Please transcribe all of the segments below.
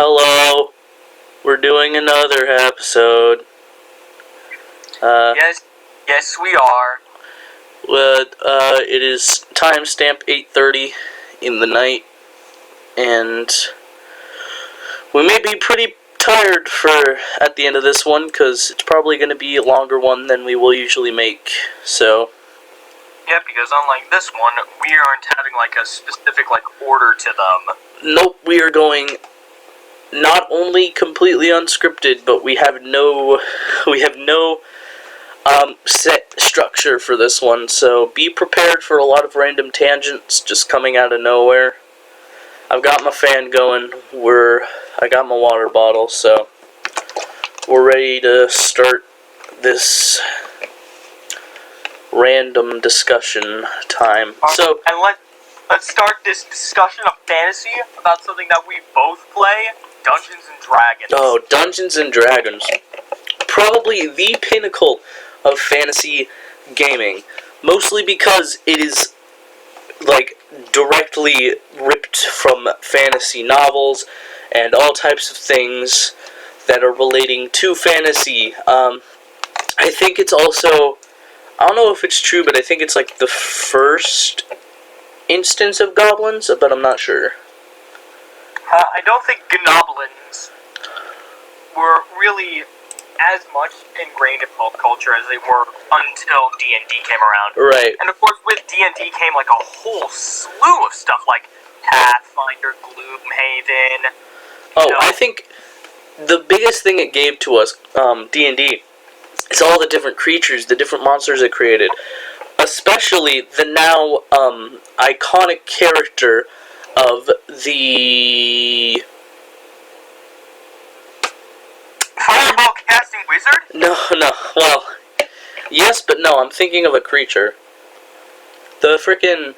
Hello. We're doing another episode. Yes, we are. It is timestamp 8:30 in the night, and we may be pretty tired at the end of this one, because it's probably going to be a longer one than we will usually make, so... Yeah, because unlike this one, we aren't having, a specific, order to them. Nope, we are going not only completely unscripted, but we have no set structure for this one, so be prepared for a lot of random tangents just coming out of nowhere. I've got my fan going, I got my water bottle, so we're ready to start this random discussion time. So, and let's start this discussion of fantasy about something that we both play, Dungeons and Dragons. Oh, Dungeons and Dragons. Probably the pinnacle of fantasy gaming. Mostly because it is, directly ripped from fantasy novels and all types of things that are relating to fantasy. I think it's also... I don't know if it's true, but I think it's the first instance of goblins, but I'm not sure. I don't think goblins were really as much ingrained in pop culture as they were until D&D came around. Right. And of course, with D&D came a whole slew of stuff like Pathfinder, Gloomhaven. I think the biggest thing it gave to us, D&D, is all the different creatures, the different monsters it created. Especially the now iconic character of the... Fireball casting wizard? No, well, yes, but no, I'm thinking of a creature. The frickin'...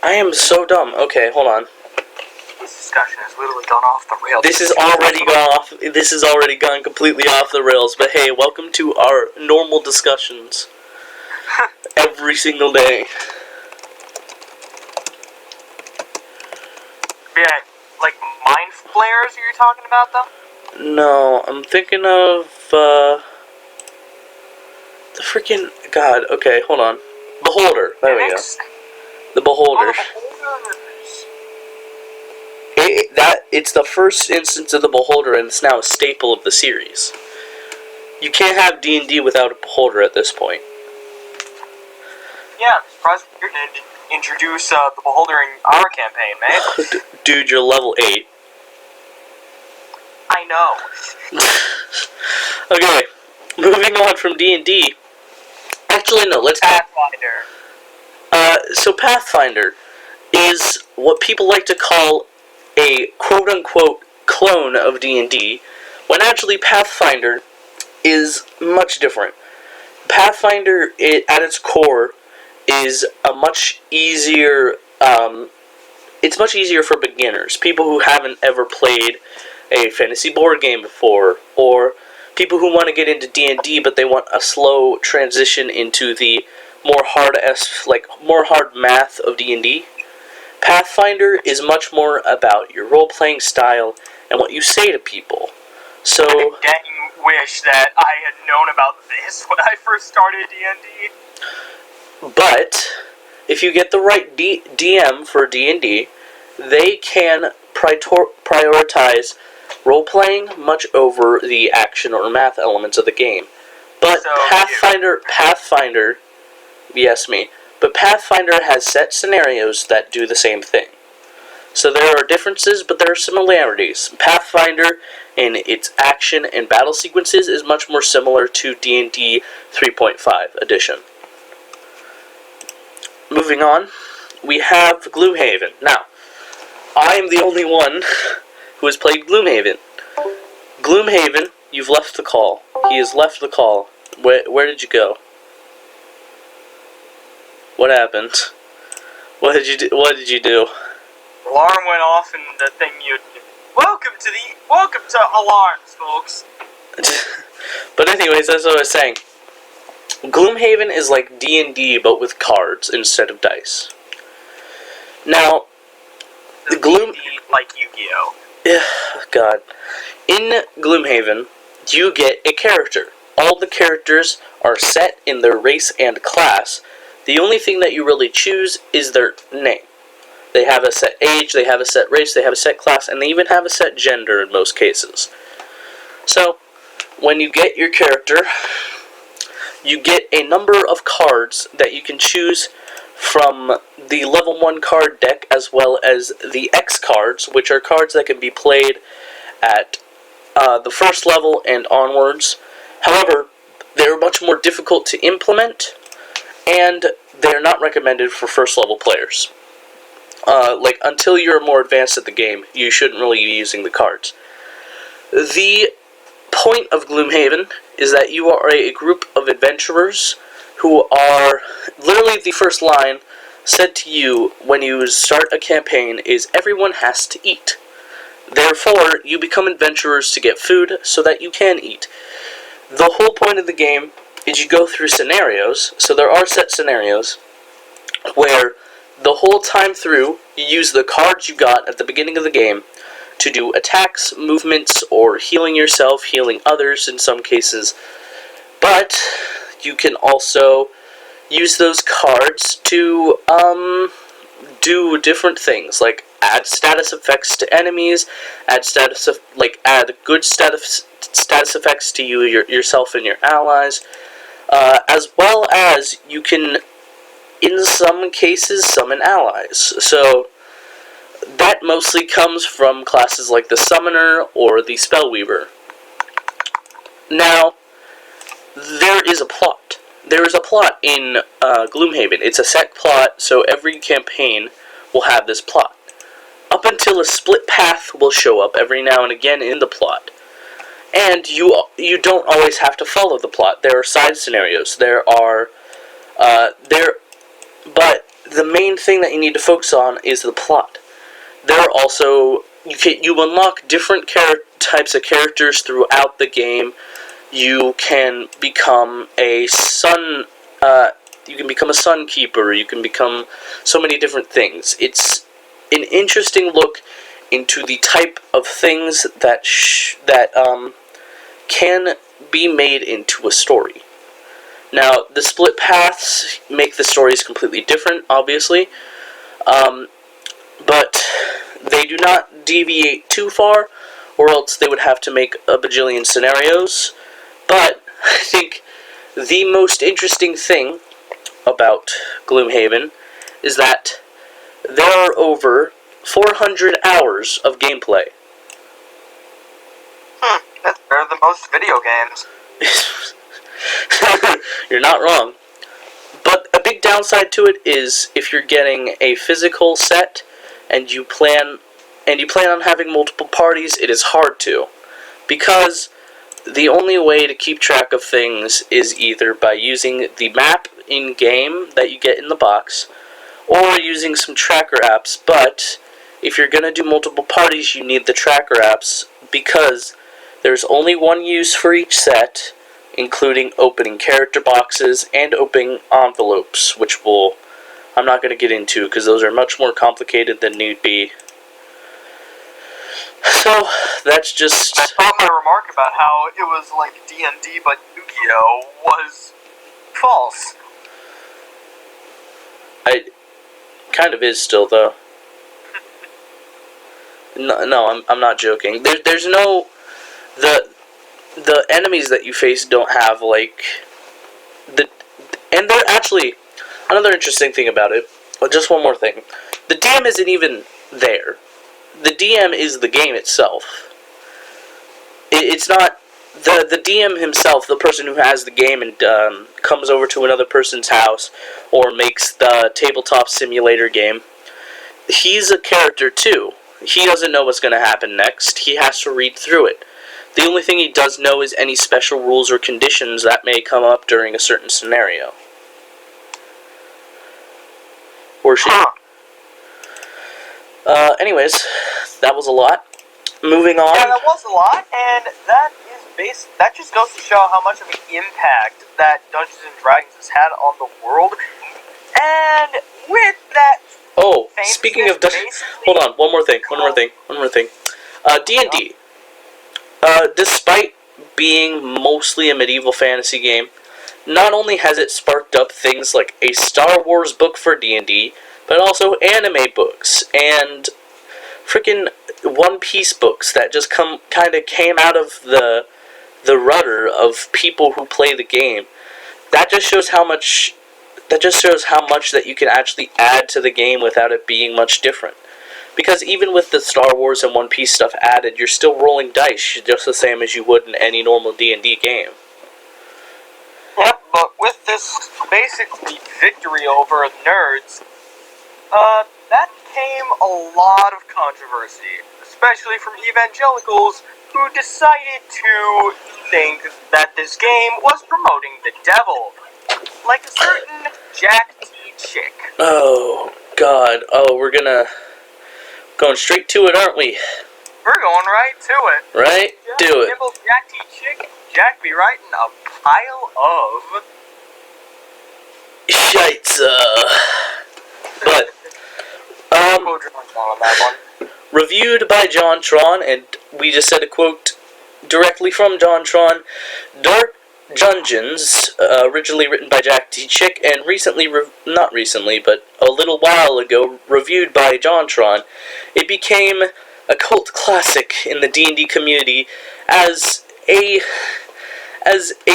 I am so dumb. Okay, hold on. This discussion has literally gone off the rails. This has already gone completely off the rails, but hey, welcome to our normal discussions. Every single day. Yeah, mind flayers you're talking about, though? No, I'm thinking of, the freaking... God, okay, hold on. Beholder, there we go. The Beholders. It's the first instance of the Beholder, and it's now a staple of the series. You can't have D&D without a Beholder at this point. Yeah, I'm surprised you're going to introduce the Beholder in our campaign, man. Dude, you're level 8. I know. Okay, moving on from D&D. Actually, no, let's... Pathfinder. So Pathfinder is what people like to call a quote-unquote clone of D&D, when actually Pathfinder is much different. Pathfinder, at its core, is a much easier, it's much easier for beginners, people who haven't ever played a fantasy board game before, or people who want to get into D&D but they want a slow transition into the more hard math of D&D. Pathfinder is much more about your role-playing style and what you say to people. So, I dang wish that I had known about this when I first started D&D. But if you get the right DM for D&D, they can prioritize role-playing much over the action or math elements of the game. But So Pathfinder, yes me, but Pathfinder has set scenarios that do the same thing. So there are differences, but there are similarities. Pathfinder, in its action and battle sequences, is much more similar to D&D 3.5 edition. Moving on, we have Gloomhaven. Now, I am the only one who has played Gloomhaven. Gloomhaven, you've left the call. He has left the call. Where did you go? What happened? What did you do? Alarm went off and the thing Welcome to alarms, folks. But anyways, that's what I was saying. Gloomhaven is like D&D, but with cards instead of dice. Now, The D&D like Yu-Gi-Oh. Yeah, God. In Gloomhaven, you get a character. All the characters are set in their race and class. The only thing that you really choose is their name. They have a set age, they have a set race, they have a set class, and they even have a set gender in most cases. So, when you get your character, you get a number of cards that you can choose from the level 1 card deck, as well as the X cards, which are cards that can be played at the first level and onwards. However, they're much more difficult to implement, and they're not recommended for first level players. Until you're more advanced at the game, you shouldn't really be using the cards. The point of Gloomhaven is that you are a group of adventurers who are, literally the first line said to you when you start a campaign is, everyone has to eat. Therefore, you become adventurers to get food so that you can eat. The whole point of the game is you go through scenarios, so there are set scenarios, where the whole time through, you use the cards you got at the beginning of the game to do attacks, movements, or healing yourself, healing others in some cases. But you can also use those cards to do different things, like add status effects to enemies, add good status effects to you yourself and your allies, as well as you can, in some cases, summon allies. So that mostly comes from classes like the Summoner or the Spellweaver. Now, there is a plot. There is a plot in Gloomhaven. It's a set plot, so every campaign will have this plot. Up until a split path will show up every now and again in the plot. And you don't always have to follow the plot. There are side scenarios. But the main thing that you need to focus on is the plot. There are also, you unlock different types of characters throughout the game. You can become a sun sun keeper. You can become so many different things. It's an interesting look into the type of things that can be made into a story. Now, the split paths make the stories completely different, obviously, but they do not deviate too far, or else they would have to make a bajillion scenarios. But I think the most interesting thing about Gloomhaven is that there are over 400 hours of gameplay. That's better than most video games. You're not wrong. But a big downside to it is if you're getting a physical set and you plan on having multiple parties, it is hard to. Because the only way to keep track of things is either by using the map in-game that you get in the box, or using some tracker apps. But if you're going to do multiple parties, you need the tracker apps, because there's only one use for each set, including opening character boxes and opening envelopes, which I'm not going to get into, because those are much more complicated than need be. So, that's just... I thought my remark about how it was like D&D but Yu-Gi-Oh! Was false. It kind of is still, though. No, I'm not joking. There's no... The enemies that you face don't have, and they're actually... Another interesting thing about it, just one more thing. The DM isn't even there. The DM is the game itself. It's not... The DM himself, the person who has the game and comes over to another person's house or makes the tabletop simulator game, he's a character too. He doesn't know what's going to happen next. He has to read through it. The only thing he does know is any special rules or conditions that may come up during a certain scenario. Or she. Anyways, that was a lot. Moving on. Yeah, that was a lot, and that just goes to show how much of an impact that Dungeons & Dragons has had on the world. And with that Oh, speaking of... Hold on, one more thing. D&D. Despite being mostly a medieval fantasy game, not only has it sparked up things like a Star Wars book for D&D, but also anime books and freaking One Piece books that just kind of came out of the rudder of people who play the game. That just shows how much that you can actually add to the game without it being much different. Because even with the Star Wars and One Piece stuff added, you're still rolling dice just the same as you would in any normal D&D game. Yep, but with this basically victory over nerds, that came a lot of controversy, especially from evangelicals who decided to think that this game was promoting the devil, like a certain Jack T. chick. Oh, God. Oh, we're going straight to it, aren't we? We're going right to it. Right? Just Do it. nibble Jack T. chick, Jack be writing a pile of... Shites, But, on that one. reviewed by John Tron, and we just said a quote directly from John Tron. Dark Dungeons, originally written by Jack T. Chick, and not recently, but a little while ago, reviewed by John Tron. It became a cult classic in the D&D community as a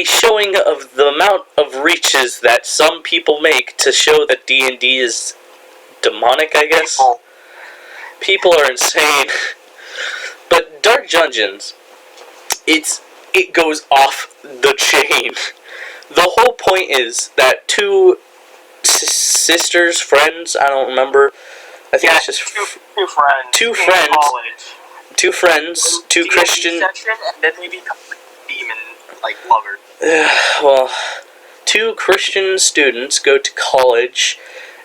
showing of the amount of reaches that some people make to show that D&D is demonic, I guess. People are insane. But Dark Dungeons, it goes off the chain. The whole point is that two sisters, friends, I don't remember. I think it's just two friends. Two friends, two Christian. Section, and then they become demon lovers. Well, two Christian students go to college,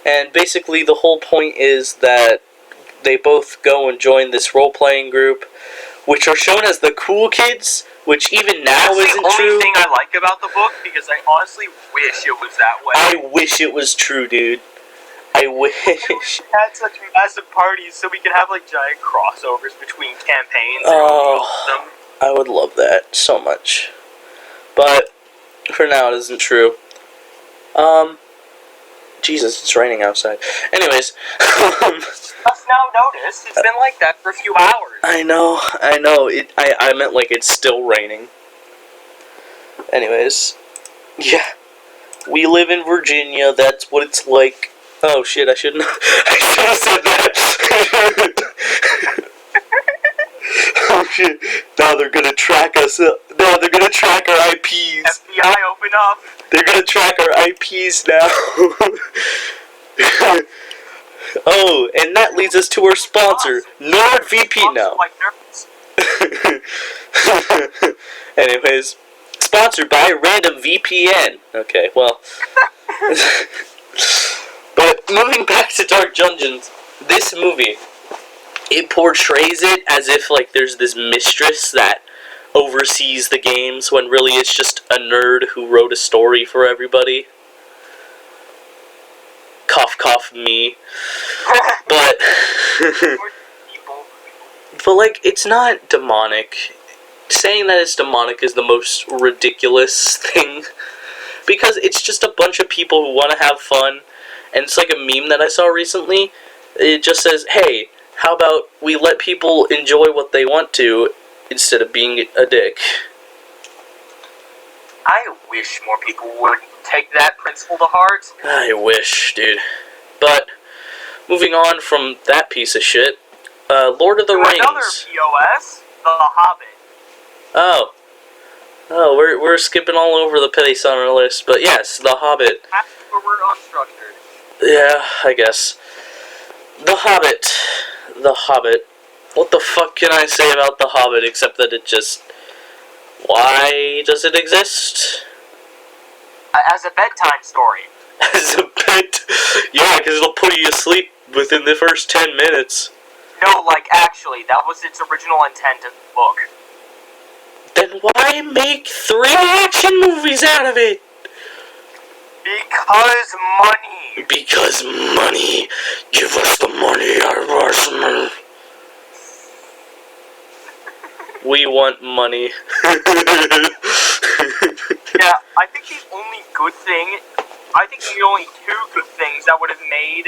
and basically the whole point is that they both go and join this role-playing group, which are shown as the cool kids, which even now isn't true. That's the only thing I like about the book, because I honestly wish it was that way. I wish it was true, dude. I wish. We had such massive parties so we could have giant crossovers between campaigns. Oh, I would love that so much. But for now, it isn't true. Jesus, it's raining outside. Anyways, just now noticed. It's been like that for a few hours. I know. I meant it's still raining. Anyways, yeah. We live in Virginia, that's what it's like. Oh shit, I shouldn't have said that. Oh shit, now they're gonna track us. Now they're gonna track our IPs. FBI, open up. They're gonna track our IPs now. Oh, and that leads us to our sponsor, NordVPN now. Anyways, sponsored by Random VPN. Okay, well. But moving back to Dark Dungeons, this movie, it portrays it as if there's this mistress that oversees the games when really it's just a nerd who wrote a story for everybody. Cough, cough, me. But, it's not demonic. Saying that it's demonic is the most ridiculous thing. Because it's just a bunch of people who want to have fun. And it's like a meme that I saw recently. It just says, hey, how about we let people enjoy what they want to instead of being a dick. I wish more people would take that principle to heart. I wish, dude. But, moving on from that piece of shit, Lord of the Rings. Another POS, The Hobbit. Oh, we're skipping all over the place on our list, but yes, The Hobbit. That's where we're unstructured. Yeah, I guess. The Hobbit. What the fuck can I say about The Hobbit except that it just... Why does it exist? As a bedtime story. As a bed... Yeah, because it'll put you to sleep within the first 10 minutes. No, actually, that was its original intent of the book. Then why make 3 action movies out of it? Because money. Because money. Give us the money, our We want money. Yeah, I think the only two good things that would have made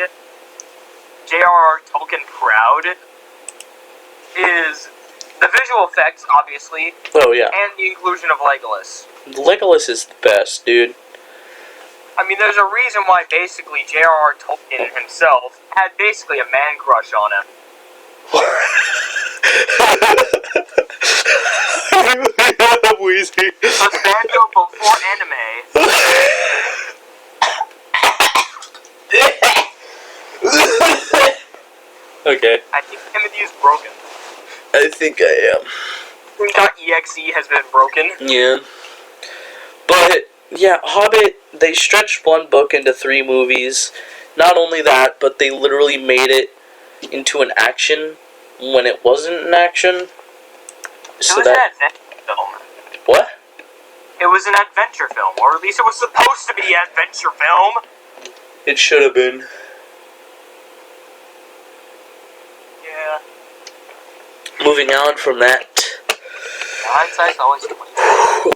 J.R.R. Tolkien proud is the visual effects, obviously, Oh, yeah. and the inclusion of Legolas. Legolas is the best, dude. I mean, there's a reason why basically J.R.R. Tolkien himself had basically a man crush on him. I'm wheezing. The Banjo before anime. Okay. I think Timothy is broken. I think I am. .exe has been broken. Yeah. But, yeah, Hobbit, they stretched one book into 3 movies. Not only that, but they literally made it into an action when it wasn't an action. So it was an adventure film. What? It was an adventure film, or at least it was supposed to be an adventure film. It should have been. Yeah. Moving on from that. Hindsight's always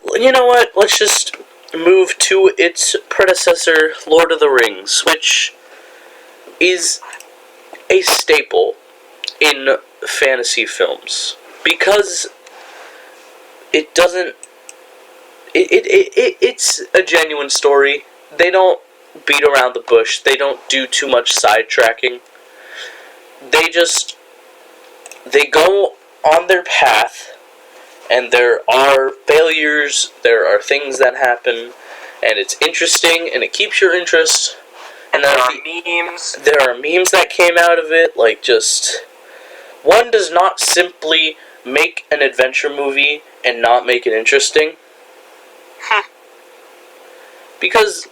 20. You know what? Let's just move to its predecessor, Lord of the Rings, which is a staple in fantasy films. Because it doesn't... It's a genuine story. They don't beat around the bush. They don't do too much sidetracking. They go on their path, and there are failures, there are things that happen, and it's interesting, and it keeps your interest. And there are memes. There are memes that came out of it, like just... One does not simply make an adventure movie and not make it interesting. Because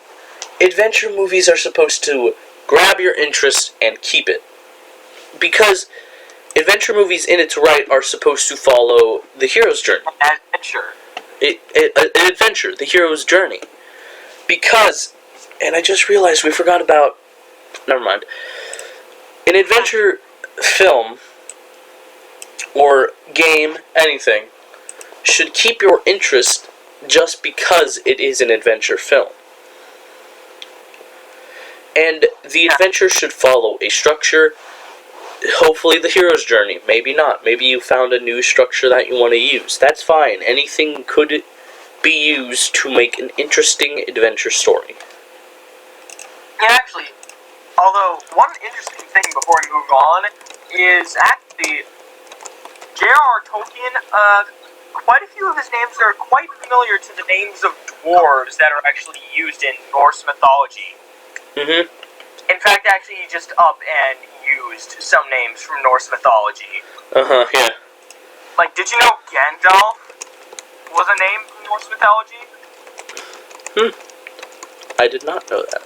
adventure movies are supposed to grab your interest and keep it. Because adventure movies in its right are supposed to follow the hero's journey. Adventure. An adventure, the hero's journey. Because, and I just realized we forgot about... Never mind. An adventure film, or game, anything, should keep your interest just because it is an adventure film. And the adventure should follow a structure, hopefully the hero's journey, maybe not. Maybe you found a new structure that you want to use. That's fine. Anything could be used to make an interesting adventure story. Yeah, actually, although one interesting thing before we move on is actually J.R.R. Tolkien, quite a few of his names are quite familiar to the names of dwarves that are actually used in Norse mythology. Mm-hmm. In fact, actually, he just up and used some names from Norse mythology. Uh-huh, yeah. Like, did you know Gandalf was a name from Norse mythology? I did not know that.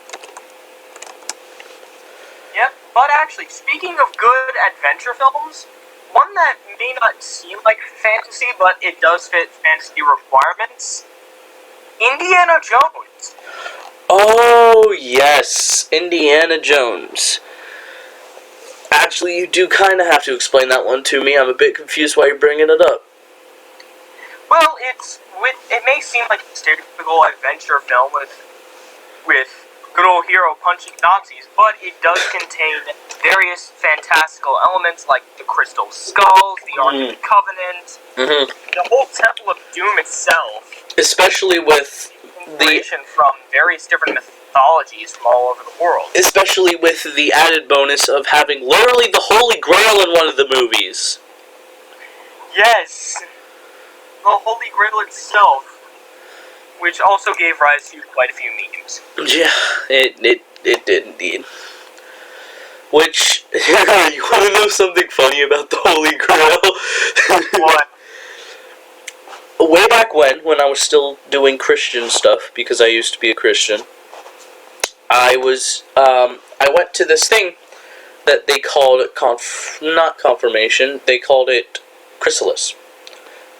Yep, but actually, speaking of good adventure films, one that may not seem like fantasy, but it does fit fantasy requirements, Indiana Jones. Oh, yes. Indiana Jones. Actually, you do kind of have to explain that one to me. I'm a bit confused why you're bringing it up. Well, it may seem like a stereotypical adventure film with good old hero punching Nazis, but it does contain various fantastical elements like the Crystal Skulls, the Ark of the Covenant, the whole Temple of Doom itself. Especially with from various different mythologies from all over the world. Especially with the added bonus of having literally the Holy Grail in one of the movies. Yes! The Holy Grail itself, which also gave rise to quite a few memes. Yeah, it did indeed. Which, you want to know something funny about the Holy Grail? What? Way back when I was still doing Christian stuff, because I used to be a Christian, I went to this thing that they called it, not confirmation, they called it Chrysalis.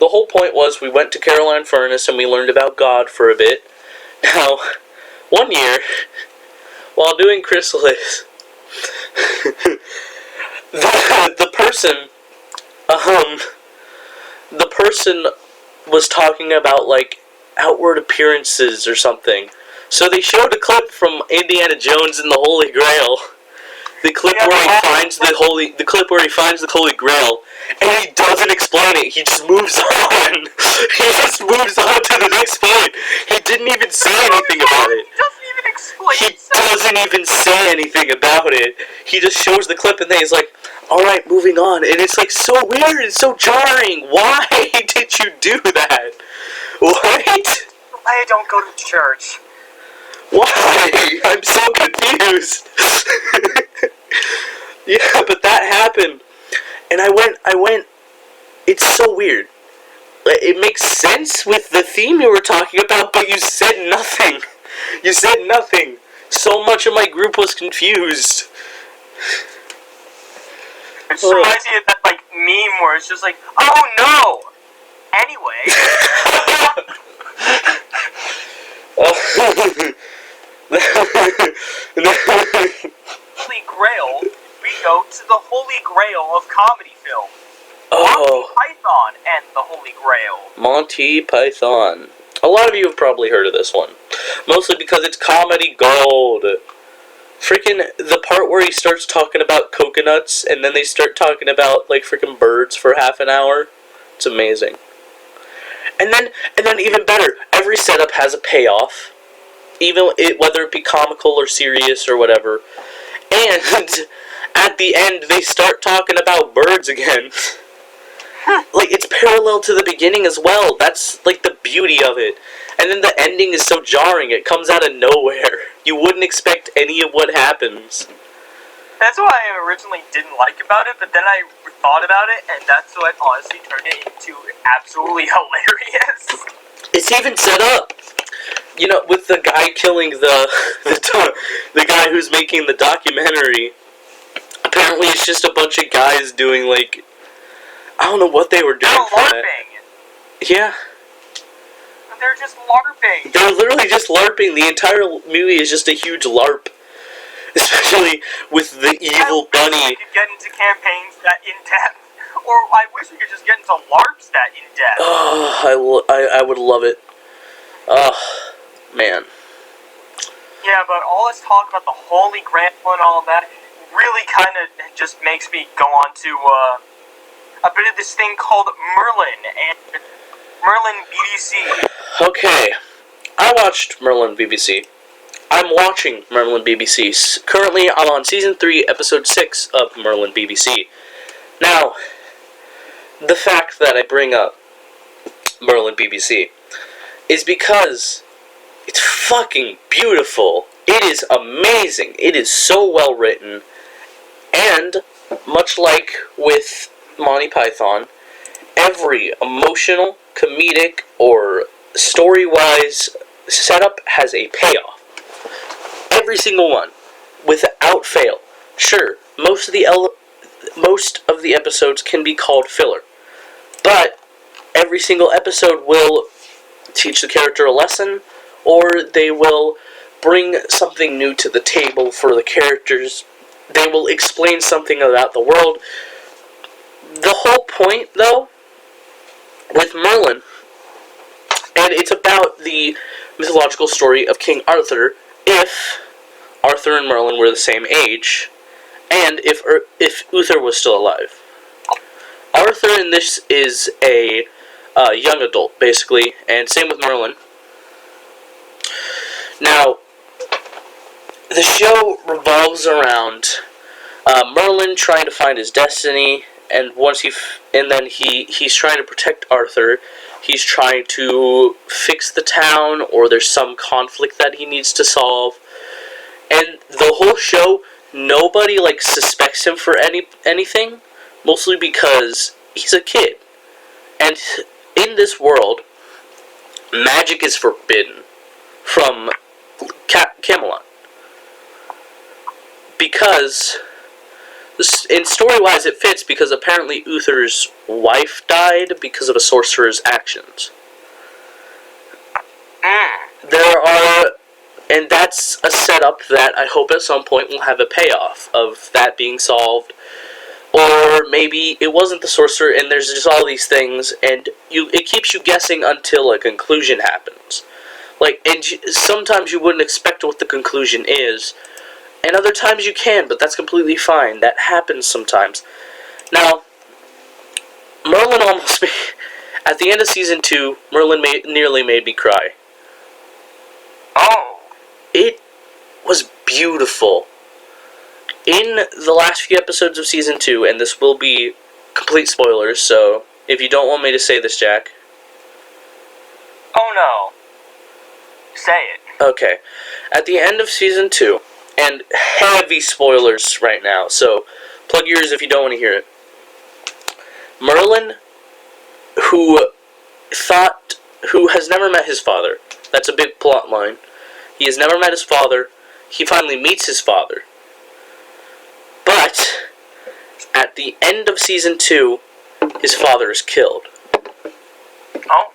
The whole point was we went to Caroline Furnace and we learned about God for a bit. Now, one year, while doing Chrysalis, the person, um, the person was talking about, like, outward appearances or something. So they showed a clip from Indiana Jones and the Holy Grail. The clip where he finds the Holy Grail, and he doesn't explain it. He just moves on. He just moves on to the next point. He didn't even say anything about it. He doesn't even explain. He doesn't even say anything about it. He just shows the clip, and then he's like, "All right, moving on." And it's like so weird. It's so jarring. Why did you do that? What? I don't go to church. Why? I'm so confused. Yeah, but that happened. And I went, it's so weird. It makes sense with the theme you were talking about, but you said nothing. You said nothing. So much of my group was confused. It just reminds me of that, like, meme where it's just like, oh no! Anyway. Holy Grail, we go to the Holy Grail of comedy film. Monty Python and the Holy Grail. Monty Python. A lot of you have probably heard of this one. Mostly because it's comedy gold. Freaking the part where he starts talking about coconuts and then they start talking about, like, freaking birds for half an hour. It's amazing. And then even better, every setup has a payoff. Whether it be comical or serious or whatever. And at the end, they start talking about birds again. Like, it's parallel to the beginning as well. That's, like, the beauty of it. And then the ending is so jarring. It comes out of nowhere. You wouldn't expect any of what happens. That's what I originally didn't like about it, but then I thought about it, and that's what honestly turned it into absolutely hilarious. It's even set up. You know, with the guy killing the guy who's making the documentary. Apparently it's just a bunch of guys doing, like, I don't know what they were doing. They're LARPing. Yeah. They're just LARPing. They're literally just LARPing. The entire movie is just a huge LARP. Especially with the evil bunny. I wish we could get into campaigns that in-depth. Or I wish we could just get into LARPs that in-depth. Oh, I would love it. Oh, man. Yeah, but all this talk about the Holy Grail and all that really kind of just makes me go on to a bit of this thing called Merlin and Merlin BBC. Okay, I watched Merlin BBC. I'm watching Merlin BBC. Currently, I'm on Season 3, Episode 6 of Merlin BBC. Now, the fact that I bring up Merlin BBC is because it's fucking beautiful. It is amazing. It is so well written. And, much like with Monty Python, every emotional, comedic, or story-wise setup has a payoff. Every single one, without fail. Sure, most of the episodes can be called filler, but every single episode will teach the character a lesson, or they will bring something new to the table for the characters. They will explain something about the world. The whole point, though, with Merlin, and it's about the mythological story of King Arthur, if Arthur and Merlin were the same age, and if Uther was still alive. Arthur in this is a young adult, basically, and same with Merlin. Now, the show revolves around Merlin trying to find his destiny, and then he's trying to protect Arthur. He's trying to fix the town, or there's some conflict that he needs to solve. And the whole show, nobody, like, suspects him for anything, mostly because he's a kid. And in this world, magic is forbidden from Camelot. Because, in story-wise, it fits because apparently Uther's wife died because of a sorcerer's actions. There are And that's a setup that I hope at some point will have a payoff of that being solved. Or maybe it wasn't the sorcerer and there's just all these things, and it keeps you guessing until a conclusion happens. And sometimes you wouldn't expect what the conclusion is, and other times you can, but that's completely fine. That happens sometimes. Now, Merlin almost at the end of Season 2, Merlin nearly made me cry. Oh. It was beautiful. In the last few episodes of Season 2, and this will be complete spoilers, so if you don't want me to say this, Jack. Oh no. Say it. Okay. At the end of Season 2, and heavy spoilers right now, so plug your ears if you don't want to hear it. Merlin, who has never met his father. That's a big plot line. He has never met his father. He finally meets his father. But, at the end of Season 2, his father is killed. Oh?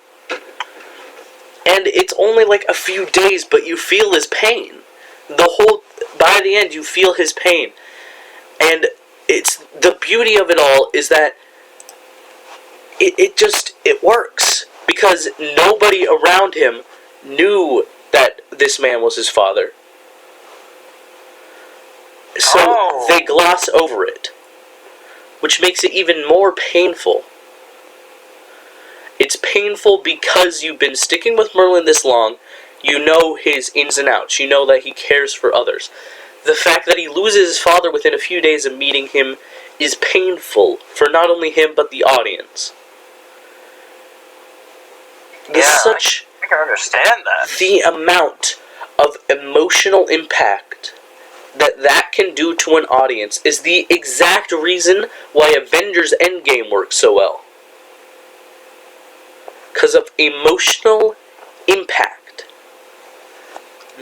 And it's only like a few days, but you feel his pain. By the end, you feel his pain. And the beauty of it all is that it works. Because nobody around him knew that this man was his father. So they gloss over it, which makes it even more painful. It's painful because you've been sticking with Merlin this long. You know his ins and outs. You know that he cares for others. The fact that he loses his father within a few days of meeting him is painful for not only him but the audience. I can understand that. The amount of emotional impact that can do to an audience is the exact reason why Avengers Endgame works so well. Because of emotional impact.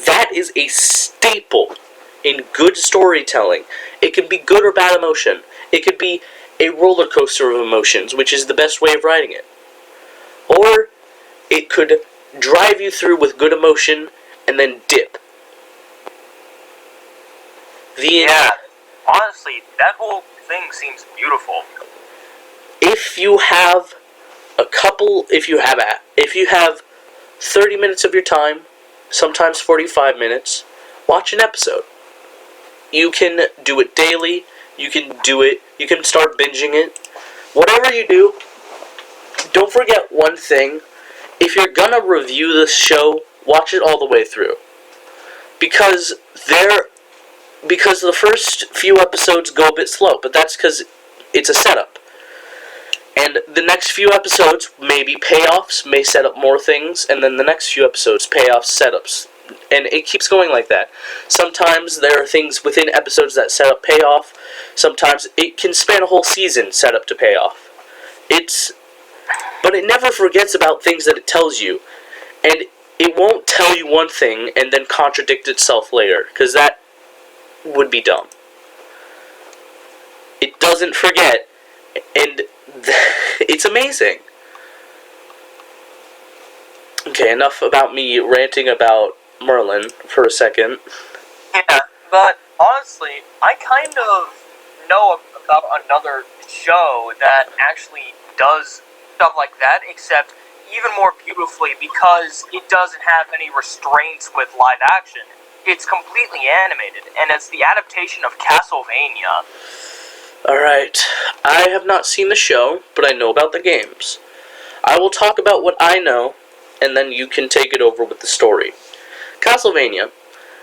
That is a staple in good storytelling. It can be good or bad emotion. It could be a roller coaster of emotions, which is the best way of writing it. Or it could drive you through with good emotion and then dip. Honestly, that whole thing seems beautiful. If you have if you have 30 minutes of your time, sometimes 45 minutes, watch an episode. You can do it daily, you can start binging it. Whatever you do, don't forget one thing. If you're gonna review this show, watch it all the way through. Because the first few episodes go a bit slow, but that's because it's a setup. And the next few episodes may be payoffs, may set up more things, and then the next few episodes, payoffs, setups. And it keeps going like that. Sometimes there are things within episodes that set up payoff. Sometimes it can span a whole season, set up to payoff. But it never forgets about things that it tells you. And it won't tell you one thing and then contradict itself later, because that would be dumb. It doesn't forget, and it's amazing. Okay, enough about me ranting about Merlin for a second. Yeah, but honestly, I kind of know about another show that actually does stuff like that, except even more beautifully because it doesn't have any restraints with live action. It's completely animated, and it's the adaptation of Castlevania. Alright, I have not seen the show, but I know about the games. I will talk about what I know, and then you can take it over with the story. Castlevania,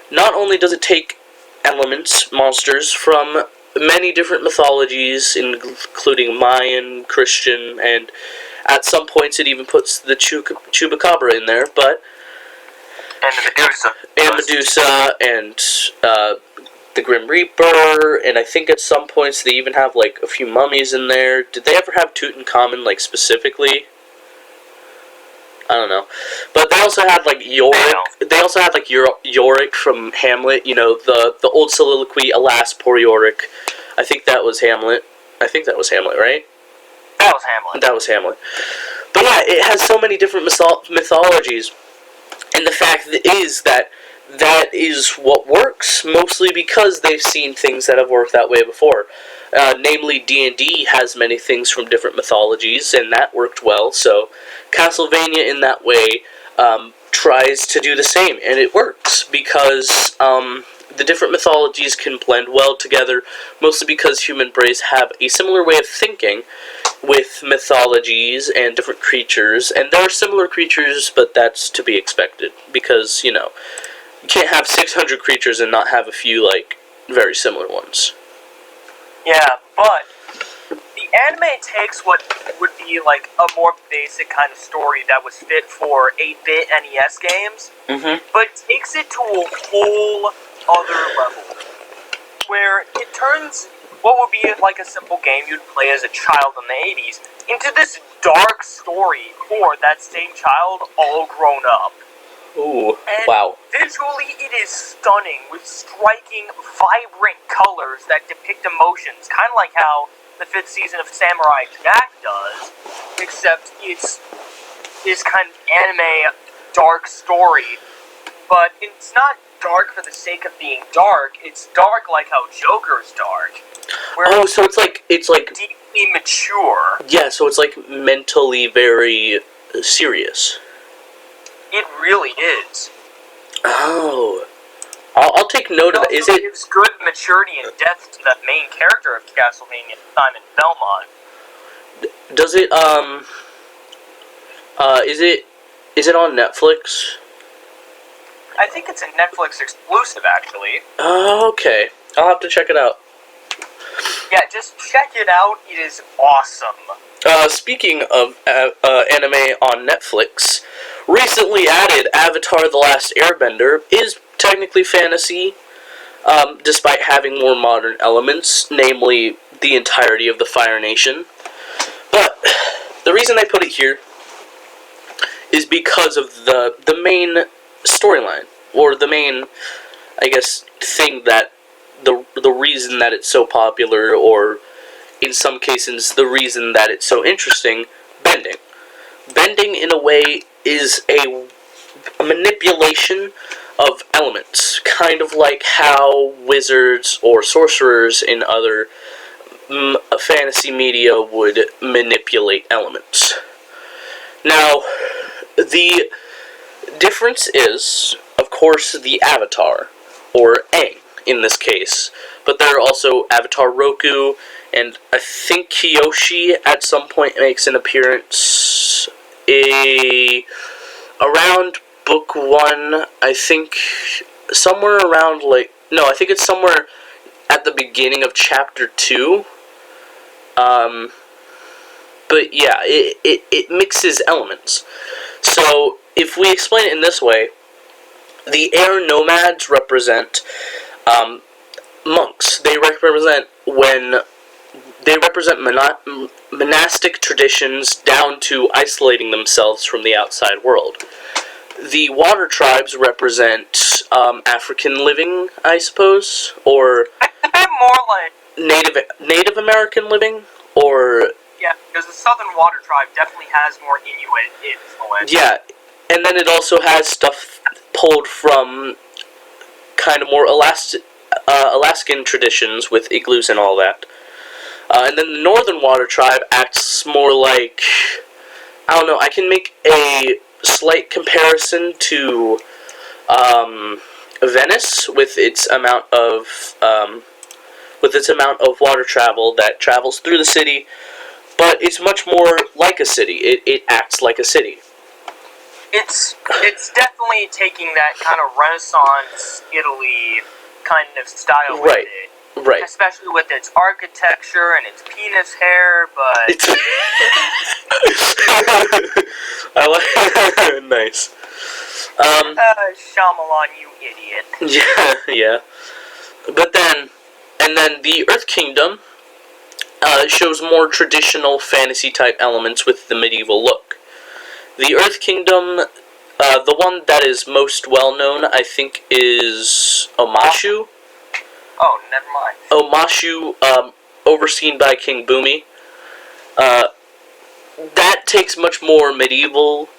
not only does it take elements, monsters, from many different mythologies, including Mayan, Christian, and at some points it even puts the Chupacabra in there, but... And Medusa. And Medusa, and the Grim Reaper, and I think at some points they even have, like, a few mummies in there. Did they ever have Tutankhamun, like, specifically? I don't know. But they also had, like, Yorick. They also had, like, Yorick from Hamlet, you know, the old soliloquy, "Alas, poor Yorick." I think that was Hamlet. I think that was Hamlet, right? That was Hamlet. That was Hamlet. But yeah, it has so many different mythologies. And the fact is that that is what works, mostly because they've seen things that have worked that way before. Namely, D&D has many things from different mythologies, and that worked well, so Castlevania in that way tries to do the same, and it works, because the different mythologies can blend well together, mostly because human brains have a similar way of thinking with mythologies and different creatures, and there are similar creatures, but that's to be expected, because, you can't have 600 creatures and not have a few, very similar ones. Yeah, but the anime takes what would be like a more basic kind of story that was fit for 8-bit NES games, but takes it to a whole other level, where it turns what would be like a simple game you'd play as a child in the 80s into this dark story for that same child all grown up. Ooh, and wow. Visually, it is stunning with striking, vibrant colors that depict emotions, kind of like how the 5th season of Samurai Jack does, except it's this kind of anime dark story, but it's not dark for the sake of being dark. It's dark like how Joker's dark. Oh, so it's like deeply mature. Yeah, so it's like mentally very serious. It really is. Oh, I'll take note of that. Is it? It gives good maturity and depth to the main character of Castlevania, Simon Belmont. Does it? Is it on Netflix? I think it's a Netflix exclusive, actually. Oh, okay. I'll have to check it out. Yeah, just check it out. It is awesome. Speaking of anime on Netflix, recently added Avatar: The Last Airbender is technically fantasy, despite having more modern elements, namely the entirety of the Fire Nation. But the reason I put it here is because of the main storyline, or the main, I guess, thing that the reason that it's so popular, or in some cases the reason that it's so interesting: bending. Bending, in a way, is a manipulation of elements, kind of like how wizards or sorcerers in other fantasy media would manipulate elements. Now, the difference is, of course, the Avatar, or Aang in this case, but there are also Avatar Roku, and I think Kyoshi at some point makes an appearance around book 1, I think somewhere around, I think it's somewhere at the beginning of chapter 2, but yeah, it mixes elements. So, if we explain it in this way, the air nomads represent monks. They represent monastic traditions down to isolating themselves from the outside world. The water tribes represent African living, I suppose, or more like Native American living, or yeah, because the Southern Water Tribe definitely has more Inuit influence. Yeah, and then it also has stuff pulled from kind of more Alaskan traditions with igloos and all that. And then the Northern Water Tribe acts more like, I don't know, I can make a slight comparison to Venice with its amount of water travel that travels through the city, but it's much more like a city. It acts like a city. It's definitely taking that kind of Renaissance Italy kind of style with it. Right. Especially with its architecture and its penis hair, but I like nice. Shyamalan, you idiot. Yeah. But then the Earth Kingdom shows more traditional fantasy type elements with the medieval look. The Earth Kingdom, the one that is most well known, I think, is Omashu. Oh, never mind. Omashu, overseen by King Bumi. That takes much more medieval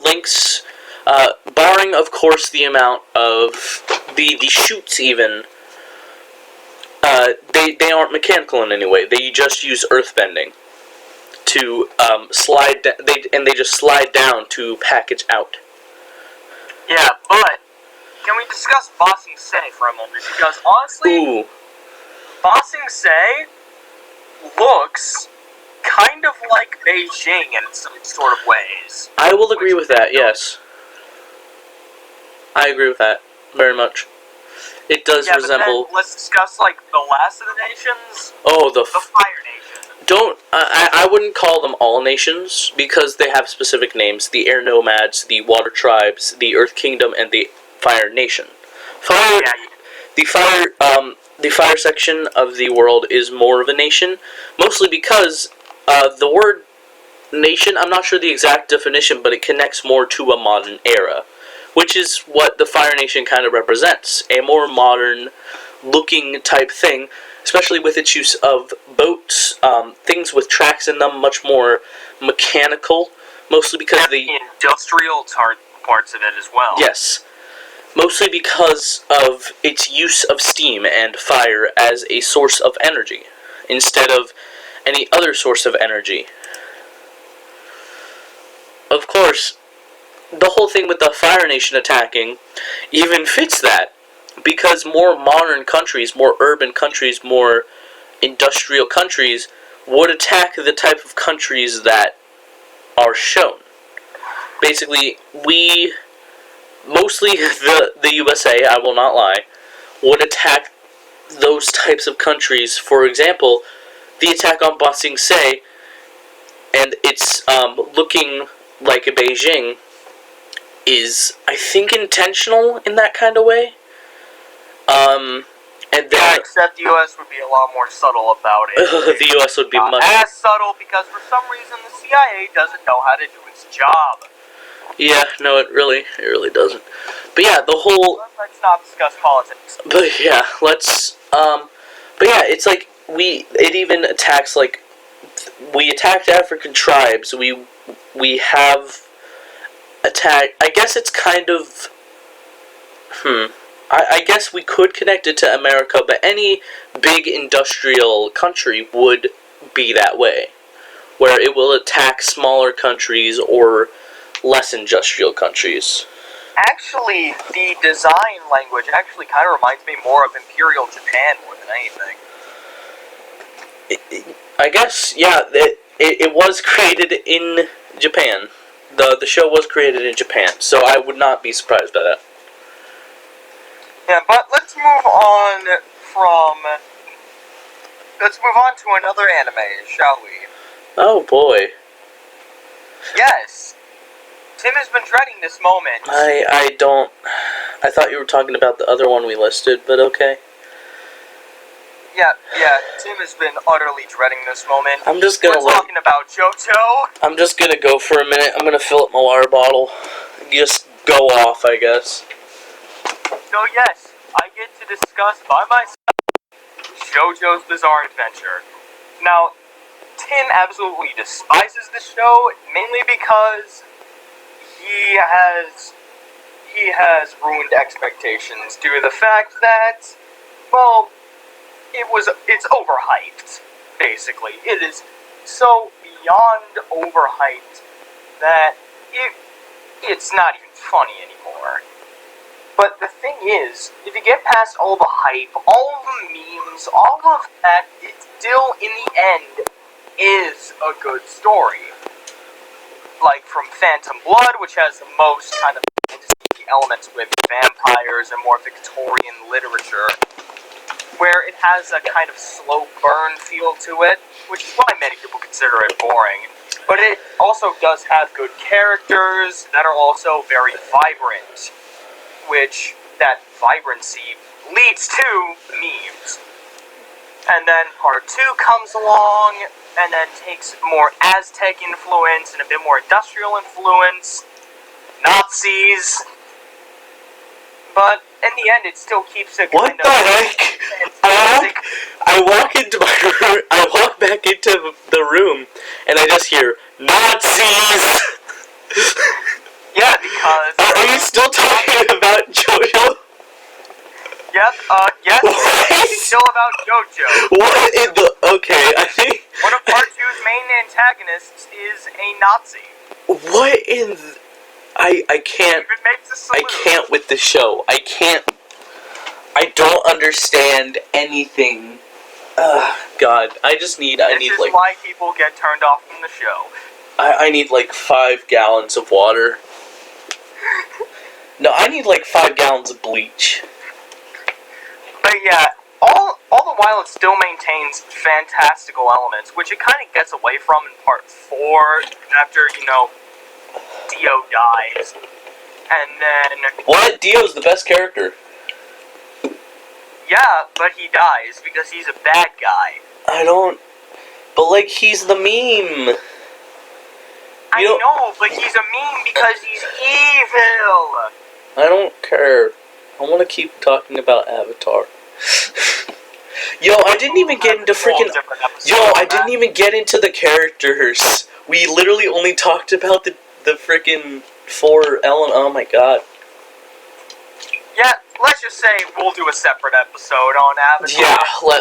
links. Barring, of course, the amount of the shoots even. They aren't mechanical in any way. They just use earthbending to slide. They just slide down to package out. Yeah, but can we discuss Ba Sing Se for a moment? Because honestly, Ooh, Ba Sing Se looks kind of like Beijing in some sort of ways. I will agree with that. Yes, I agree with that very much. It does resemble. But then let's discuss like the last of the nations. Oh, the Fire Nation. Don't I wouldn't call them all nations because they have specific names: the Air Nomads, the Water Tribes, the Earth Kingdom, and the Fire Nation. Fire, the fire section of the world is more of a nation, mostly because the word nation. I'm not sure the exact definition, but it connects more to a modern era, which is what the Fire Nation kind of represents: a more modern looking type thing, especially with its use of boats, things with tracks in them, much more mechanical, mostly because the industrial parts of it as well. Yes, mostly because of its use of steam and fire as a source of energy, instead of any other source of energy. Of course, the whole thing with the Fire Nation attacking even fits that, because more modern countries, more urban countries, more industrial countries would attack the type of countries that are shown. Basically, mostly the USA, I will not lie, would attack those types of countries. For example, the attack on Ba Sing Se, and it's looking like a Beijing, is, I think, intentional in that kind of way. And then, yeah, except the U.S. would be a lot more subtle about it. The U.S. would be much as subtle because for some reason the CIA doesn't know how to do its job. Yeah, no, it really doesn't. But yeah, the whole. Let's not discuss politics. But yeah, let's. But yeah, it's like it even attacks like we attacked African tribes. We have attacked. I guess it's kind of. I guess we could connect it to America, but any big industrial country would be that way, where it will attack smaller countries or less industrial countries. Actually, the design language actually kind of reminds me more of Imperial Japan more than anything. I guess, yeah, it was created in Japan. The show was created in Japan, so I would not be surprised by that. Yeah, but let's move on to another anime, shall we? Oh boy. Yes. Tim has been dreading this moment. I thought you were talking about the other one we listed, but okay. Yeah, Tim has been utterly dreading this moment. I'm just gonna We're talking about JoJo. I'm just gonna go for a minute. I'm gonna fill up my water bottle. Just go off, I guess. So yes, I get to discuss by myself JoJo's Bizarre Adventure. Now, Tim absolutely despises the show, mainly because he has ruined expectations due to the fact that, well, it's overhyped, basically. It is so beyond overhyped that it's not even funny anymore. But the thing is, if you get past all the hype, all of the memes, all of that, it still, in the end, is a good story. Like from Phantom Blood, which has the most kind of fantasy elements with vampires and more Victorian literature, where it has a kind of slow burn feel to it, which is why many people consider it boring. But it also does have good characters that are also very vibrant, which that vibrancy leads to memes. And then part 2 comes along, and then takes more Aztec influence and a bit more industrial influence, Nazis, but in the end it still keeps a What kind the heck? I walk into my room, I walk back into the room, and I just hear, Nazis! Yeah, because... Are you still talking about JoJo? Yep, yes, it's still about JoJo. What in the... Okay, I think... One of Part 2's main antagonists is a Nazi. What in... I can't... Even makes a salute. I can't with the show. I can't... I don't understand anything. God, I need This is like... why people get turned off from the show. I need like 5 gallons of water. No, I need like 5 gallons of bleach. But yeah, all the while it still maintains fantastical elements, which it kind of gets away from in Part 4 after, Dio dies. And then... What? Dio's the best character. Yeah, but he dies because he's a bad guy. I don't... But like, he's the meme. I know, but he's a meme because he's evil! I don't care. I want to keep talking about Avatar. Yo, I didn't even get into freaking... Yo, I didn't even get into the characters. We literally only talked about the freaking 4 Ellen... Oh my god. Yeah, let's just say we'll do a separate episode on Avatar. Yeah,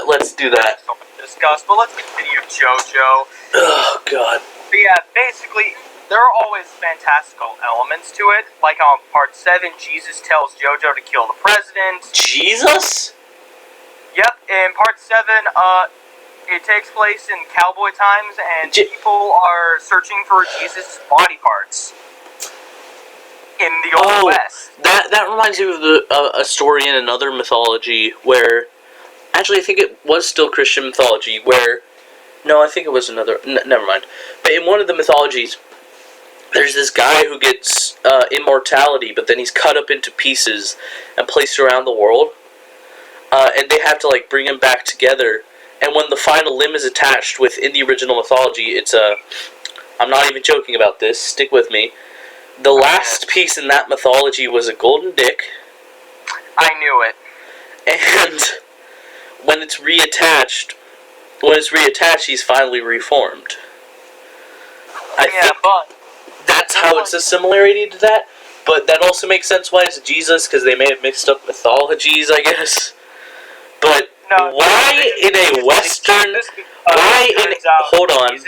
let's do that. Discuss, but let's continue JoJo. Oh god. But yeah, basically, there are always fantastical elements to it. Like on Part 7, Jesus tells JoJo to kill the president. Jesus? Yep, in Part 7, it takes place in cowboy times, and people are searching for Jesus' body parts in the Old West. That reminds me of a story in another mythology where... Actually, I think it was still Christian mythology, where... No, I think it was another... never mind. But in one of the mythologies, there's this guy who gets immortality, but then he's cut up into pieces and placed around the world. And they have to, like, bring him back together. And when the final limb is attached within the original mythology, it's a... I'm not even joking about this, stick with me. The last piece in that mythology was a golden dick. I knew it. And when it's reattached, he's finally reformed. I think that's how it's a similarity to that. But that also makes sense why it's Jesus, because they may have mixed up mythologies, I guess. But why in a Western... Hold on.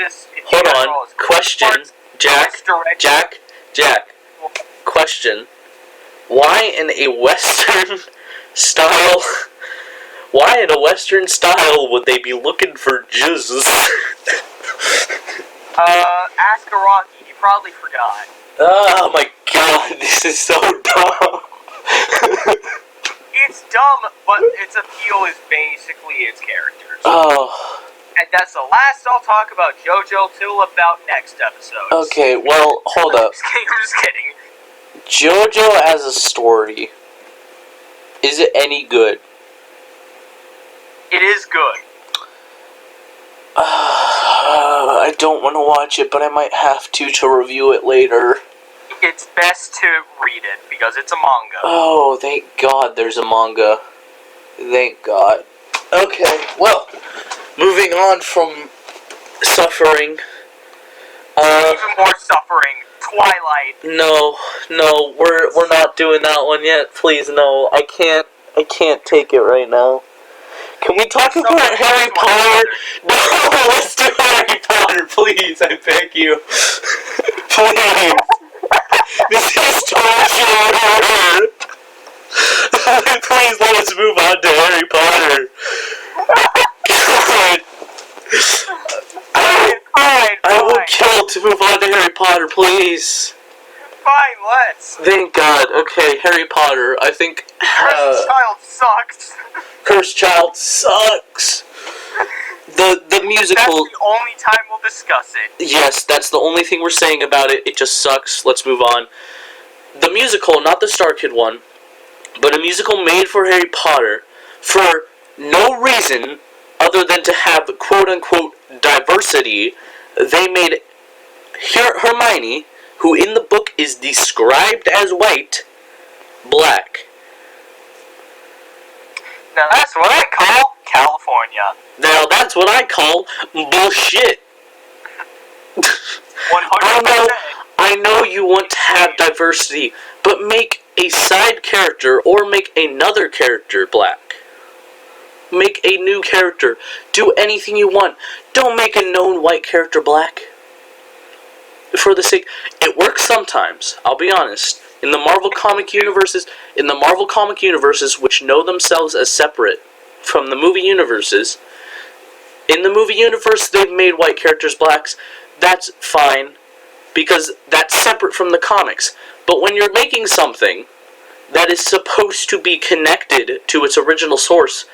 Question. Jack. Question. Why in a Western style... Why in a Western style would they be looking for Jesus? Ask Rocky. He probably forgot. Oh my god, this is so dumb. It's dumb, but its appeal is basically its characters. Oh. And that's the last I'll talk about JoJo till about next episode. Okay, well, hold up. I'm just kidding. JoJo as a story, is it any good? It is good. I don't want to watch it, but I might have to review it later. It's best to read it, because it's a manga. Oh, thank God there's a manga. Thank God. Okay, well, moving on from suffering. Even more suffering. Twilight. No, we're not doing that one yet. Please, no. I can't take it right now. Can we talk about Harry Potter? No, let's do Harry Potter, please. I beg you. Please. This is torture. Please let us move on to Harry Potter. God. I will kill to move on to Harry Potter, please. Fine, let's. Thank God. Okay, Harry Potter. I think... Cursed Child sucks. Cursed Child sucks. The musical... That's the only time we'll discuss it. Yes, that's the only thing we're saying about it. It just sucks. Let's move on. The musical, not the Star Kid one, but a musical made for Harry Potter for no reason other than to have quote-unquote diversity. They made Hermione, who in the book is described as white, black. Now that's what I call California. Now that's what I call bullshit. 100%. I know you want to have diversity, but make a side character or make another character black. Make a new character. Do anything you want. Don't make a known white character black. For the sake, it works sometimes. I'll be honest. In the Marvel comic universes, which know themselves as separate from the movie universes, in the movie universe, they've made white characters blacks. That's fine, because that's separate from the comics. But when you're making something that is supposed to be connected to its original source,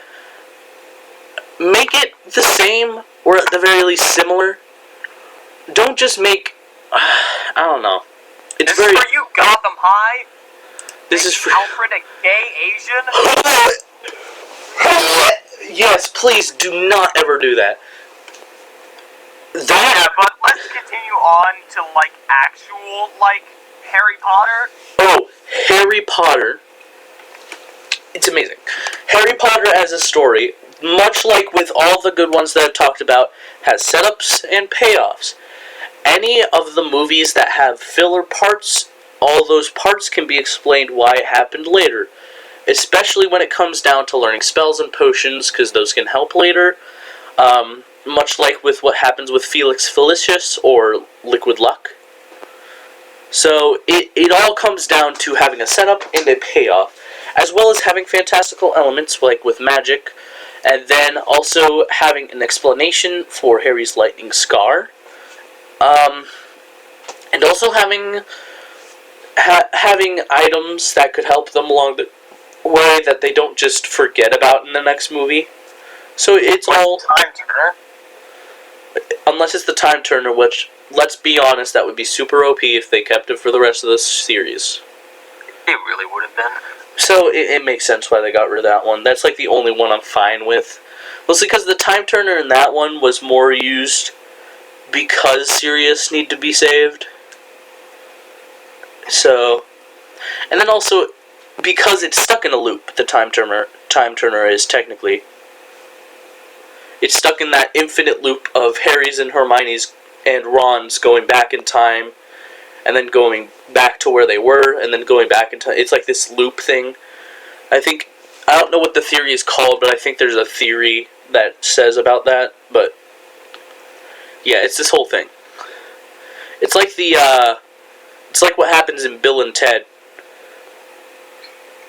make it the same, or at the very least similar. Don't just make... I don't know. This is for you, Gotham High. This is for... Alfred, a gay Asian? Yes, please do not ever do that. Yeah, but let's continue on to, like, actual, like, Harry Potter. Oh, Harry Potter. It's amazing. Harry Potter as a story, much like with all the good ones that I've talked about, has setups and payoffs. Any of the movies that have filler parts, all those parts can be explained why it happened later. Especially when it comes down to learning spells and potions, because those can help later. Much like with what happens with Felix Felicis or Liquid Luck. So it all comes down to having a setup and a payoff, as well as having fantastical elements like with magic, and then also having an explanation for Harry's lightning scar, and also having items that could help them along the way that they don't just forget about in the next movie. So it's all Time Turner. Unless it's the Time Turner, which, let's be honest, that would be super OP if they kept it for the rest of the series. It really would have been. So it makes sense why they got rid of that one. That's like the only one I'm fine with. Mostly because the Time Turner in that one was more used because Sirius need to be saved. So, and then also because it's stuck in a loop. The Time Turner is technically. It's stuck in that infinite loop of Harry's and Hermione's and Ron's going back in time, and then going back to where they were, and then going back in time. It's like this loop thing. I don't know what the theory is called, but I think there's a theory that says about that. But yeah, it's this whole thing. It's like it's like what happens in Bill and Ted.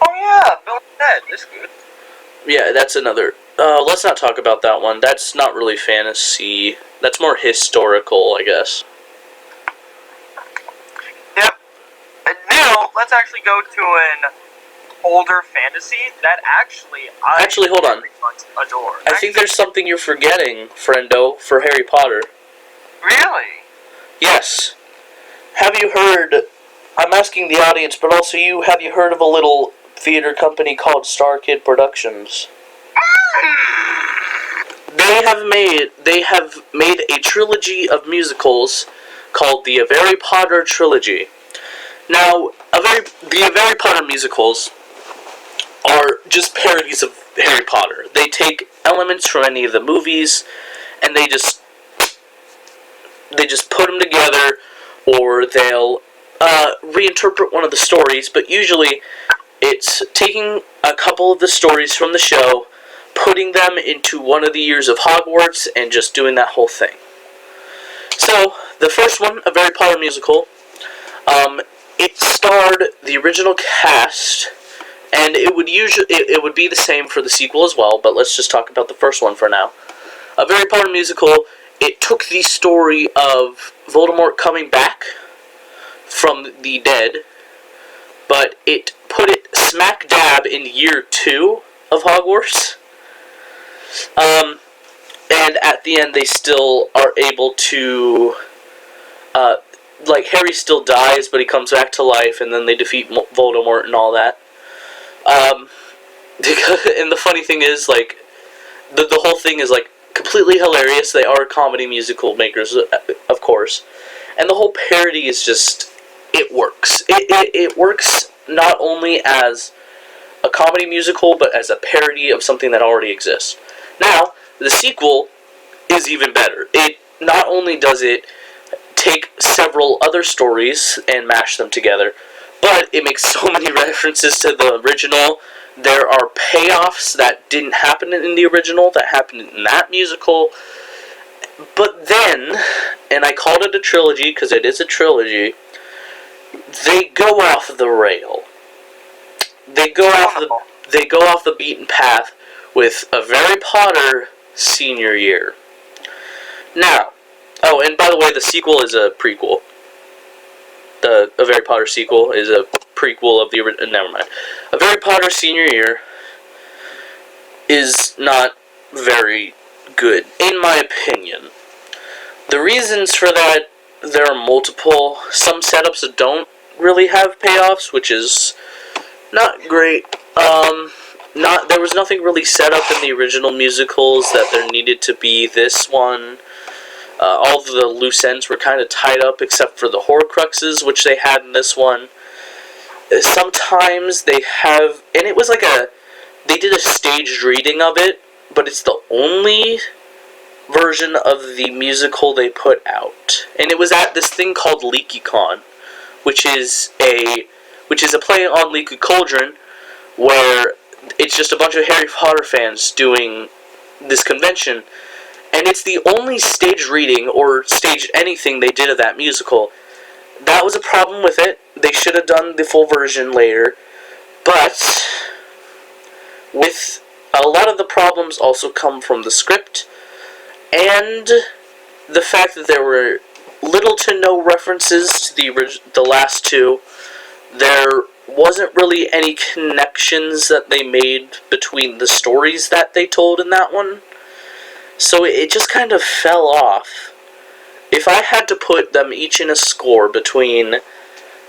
Oh yeah, Bill and Ted. That's good. Yeah, that's another. Let's not talk about that one. That's not really fantasy. That's more historical, I guess. Yep. And now, let's actually go to an older fantasy that Actually, hold on. very much adore. I think there's something you're forgetting, friendo, for Harry Potter. Really? Yes. Have you heard... I'm asking the audience, but also you, have you heard of a little theater company called Star Kid Productions? They have made a trilogy of musicals called the A Very Potter Trilogy. Now, the A Very Potter musicals are just parodies of Harry Potter. They take elements from any of the movies, and they just put them together, or they'll reinterpret one of the stories, but usually it's taking a couple of the stories from the show, putting them into one of the years of Hogwarts, and just doing that whole thing. So, the first one, A Very Potter Musical, it starred the original cast, and it would be the same for the sequel as well, but let's just talk about the first one for now. A Very Potter Musical, it took the story of Voldemort coming back from the dead, but it put it smack dab in year 2 of Hogwarts. And at the end, they still are able to, like, Harry still dies, but he comes back to life, and then they defeat Voldemort and all that. And the funny thing is, like, the whole thing is, like, completely hilarious. They are comedy musical makers, of course. And the whole parody is just, it works. It works not only as a comedy musical, but as a parody of something that already exists. Now, the sequel is even better. It not only does it take several other stories and mash them together. But it makes so many references to the original. There are payoffs that didn't happen in the original that happened in that musical. But then, and I called it a trilogy because it is a trilogy, they go off the rail. They go off the beaten path with A Harry Potter Senior Year. Now, oh, and by the way, the sequel is a prequel. The A Harry Potter sequel is a prequel of the original. Never mind. A Harry Potter Senior Year is not very good, in my opinion. The reasons for that, there are multiple. Some setups that don't really have payoffs, which is not great. There was nothing really set up in the original musicals that there needed to be this one. All of the loose ends were kind of tied up, except for the Horcruxes, which they had in this one. Sometimes they have, and it was like they did a staged reading of it, but it's the only version of the musical they put out. And it was at this thing called LeakyCon, which is a play on Leaky Cauldron, where it's just a bunch of Harry Potter fans doing this convention, and it's the only staged reading or staged anything they did of that musical. That was a problem with it. They should have done the full version later, but with a lot of the problems also come from the script and the fact that there were little to no references to the last two. There wasn't really any connections that they made between the stories that they told in that one. So it just kind of fell off. If I had to put them each in a score between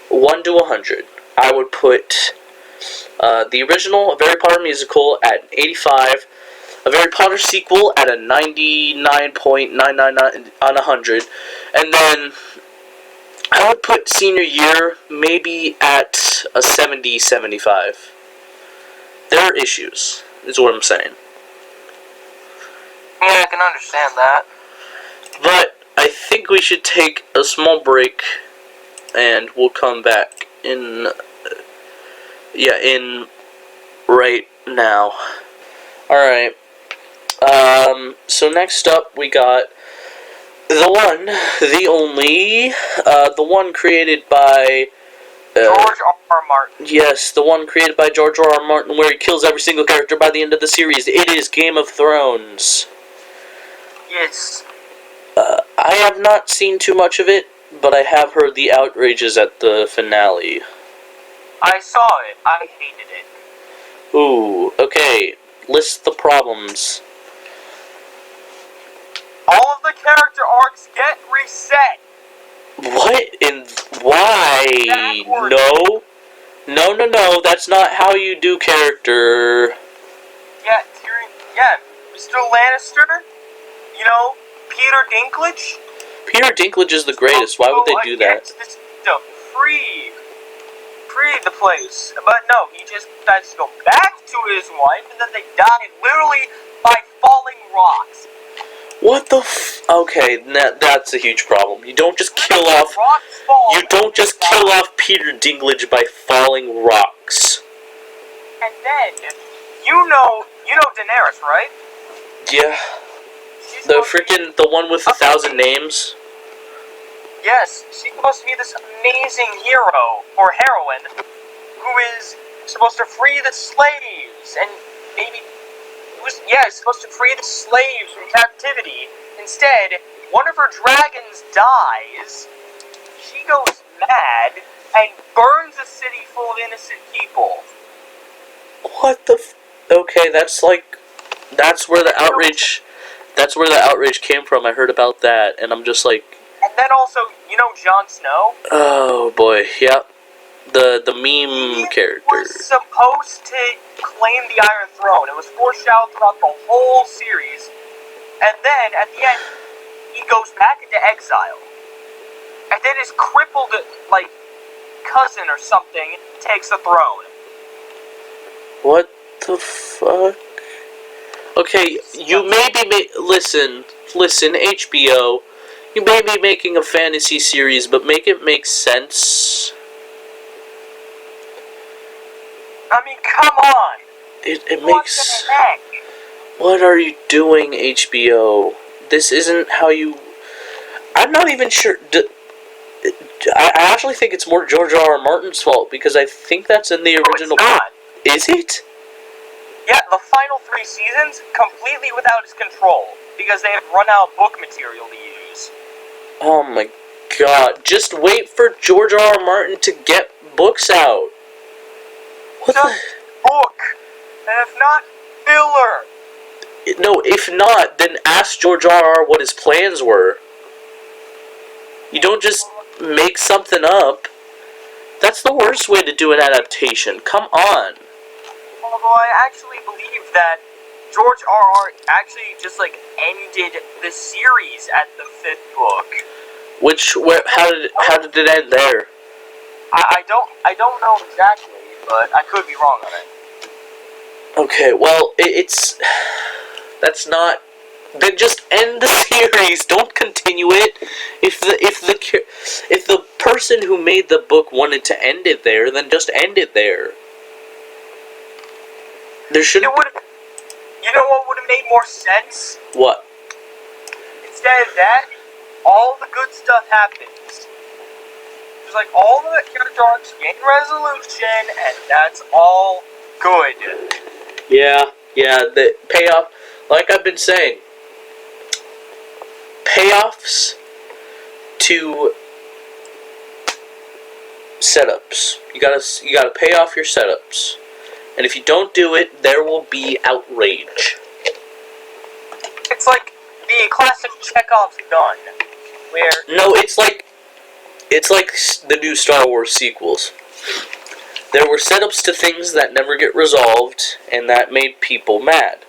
1 to 100, I would put the original A Harry Potter musical at an 85, A Harry Potter sequel at a 99.999 on 100, and then I would put Senior Year maybe at a 70-75. There are issues, is what I'm saying. Yeah, I can understand that. But I think we should take a small break, and we'll come back in right now. Alright. So next up we got the one, the only, the one created by George R. Martin. Yes, the one created by George R. Martin, where he kills every single character by the end of the series. It is Game of Thrones. Yes. I have not seen too much of it, but I have heard the outrages at the finale. I saw it. I hated it. Ooh, okay. List the problems. All of the character arcs get reset. What? And why? Backwards. No, that's not how you do character. Yeah, Mr. Lannister, Peter Dinklage. Peter Dinklage is the greatest. Why would they do that? To free the place. But no, he just decides to go back to his wife, and then they die literally by falling rocks. What the Okay, that's a huge problem. You don't just kill off... You don't just kill off Peter Dinklage by falling rocks. And then, you know Daenerys, right? Yeah. The one with 1,000 names? Yes, she's supposed to be this amazing hero, or heroine, who is supposed to free the slaves, and supposed to free the slaves from captivity. Instead, one of her dragons dies, she goes mad, and burns a city full of innocent people. What the Okay, that's where the outrage... That's where the outrage came from. I heard about that, and I'm just like... And then also, Jon Snow? Oh, boy, yep. The meme character. He was supposed to claim the Iron Throne. It was foreshadowed throughout the whole series. And then, at the end, he goes back into exile. And then his crippled, cousin or something takes the throne. What the fuck? Okay, you maybe listen, HBO, You may be making a fantasy series, but make it make sense. I mean, come on! It What makes... the heck? What are you doing, HBO? This isn't how you... I'm not even sure... I actually think it's more George R. R. Martin's fault, because I think that's in the original... No, it's Is not. it? Yeah, the final 3 seasons, completely without his control, because they have run out of book material to use. Oh my god. Just wait for George R. R. Martin to get books out. What Just book! And if not, filler! No, if not, then ask George R. R. what his plans were. You don't just make something up. That's the worst way to do an adaptation. Come on. Although I actually believe that George R. R. actually just, like, ended the series at the 5th book. How did it end there? I don't know exactly, but I could be wrong on it. Okay, well, that's not... Then just end the series. Don't continue it. If the person who made the book wanted to end it there, then just end it there. There shouldn't... You know what would have made more sense? What? Instead of that, all the good stuff happens. There's like all the character arcs gain resolution, and that's all good. Yeah, the payoff, like I've been saying, payoffs to setups. You gotta pay off your setups. And if you don't do it, there will be outrage. It's like the classic Chekhov's gun, where... No, it's like the new Star Wars sequels. There were setups to things that never get resolved, and that made people mad.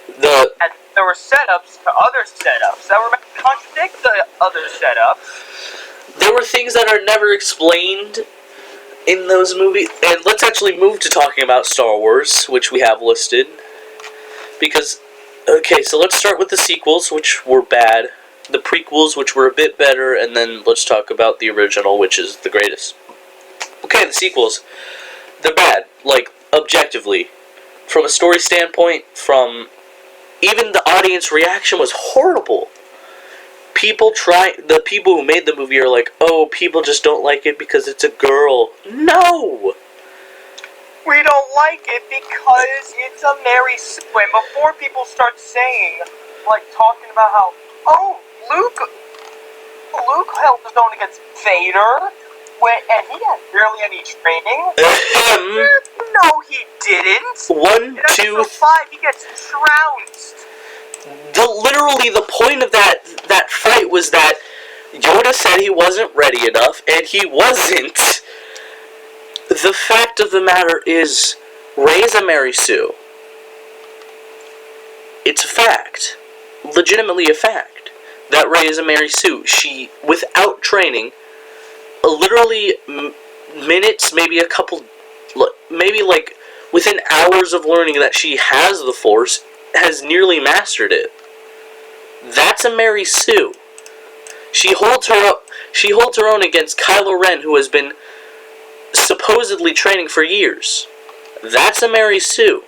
And there were setups to other setups that were meant to contradict the other setups. There were things that are never explained in those movies. And let's actually move to talking about Star Wars, which we have listed. Because, okay, so let's start with the sequels, which were bad. The prequels, which were a bit better, and then let's talk about the original, which is the greatest. Okay, the sequels. They're bad, like, objectively. From a story standpoint, from... Even the audience reaction was horrible. The people who made the movie are like, oh, people just don't like it because it's a girl. No! We don't like it because it's a Mary Sue. And before people start saying, like, talking about how, oh, Luke held his own against Vader, and he had barely any training. No, he didn't. In episode 5, he gets trounced. Literally, the point of that fight was that Yoda said he wasn't ready enough, and he wasn't. The fact of the matter is, Rey's a Mary Sue. It's a fact. Legitimately a fact. That Rey is a Mary Sue. She, without training, literally minutes, maybe a couple, maybe like within hours of learning that she has the Force, has nearly mastered it. That's a Mary Sue. She holds her own against Kylo Ren, who has been supposedly training for years. That's a Mary Sue.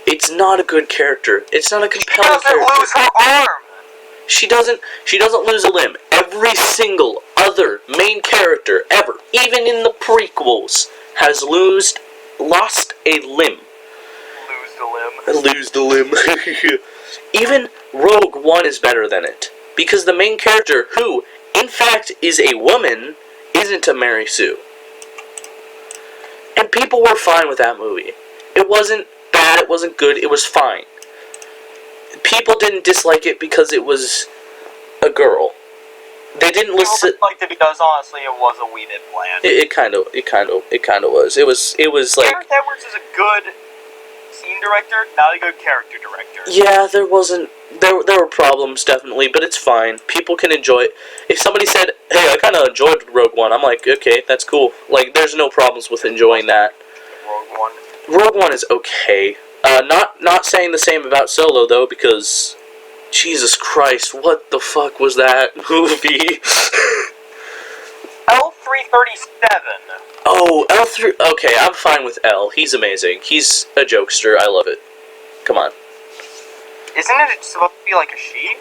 It's not a good character. It's not a compelling character. She doesn't lose her arm. She doesn't lose a limb. Every single other main character ever, even in the prequels, has lost a limb. Lose the limb. Even Rogue One is better than it. Because the main character, who, in fact, is a woman, isn't a Mary Sue. And people were fine with that movie. It wasn't bad, it wasn't good, it was fine. People didn't dislike it because it was a girl. They didn't listen. I liked it because honestly, it was a wee bit bland. It kind of was. It was like. Gareth Edwards is a good scene director, not a good character director. Yeah, there wasn't. There were problems definitely, but it's fine. People can enjoy it. If somebody said, "Hey, I kind of enjoyed Rogue One," I'm like, "Okay, that's cool." Like, there's no problems with enjoying that. Rogue One is okay. Not saying the same about Solo though, because Jesus Christ, what the fuck was that movie? L337. Oh, L3... Okay, I'm fine with L. He's amazing. He's a jokester. I love it. Come on. Isn't it supposed to be like a she?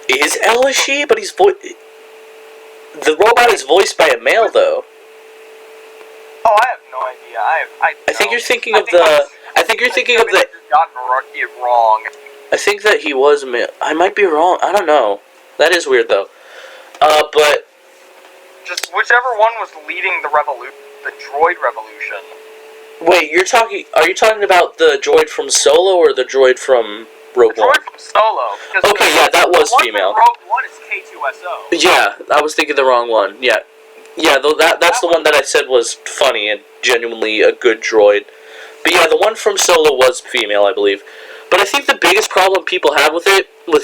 Is L a she? But he's the robot is voiced by a male, though. Oh, I have no idea. I think you're thinking of the... I think you're thinking of the... Got it wrong. I think that he was male. I might be wrong. I don't know. That is weird, though. But... Just whichever one was leading the droid revolution. Wait, are you talking about the droid from Solo or the droid from Rogue One? The droid from Solo. Okay, yeah, that was female. Rogue One is K2SO. Yeah, I was thinking the wrong one. Yeah. Yeah, that's the one that I said was funny and genuinely a good droid. But yeah, the one from Solo was female, I believe. But I think the biggest problem people have with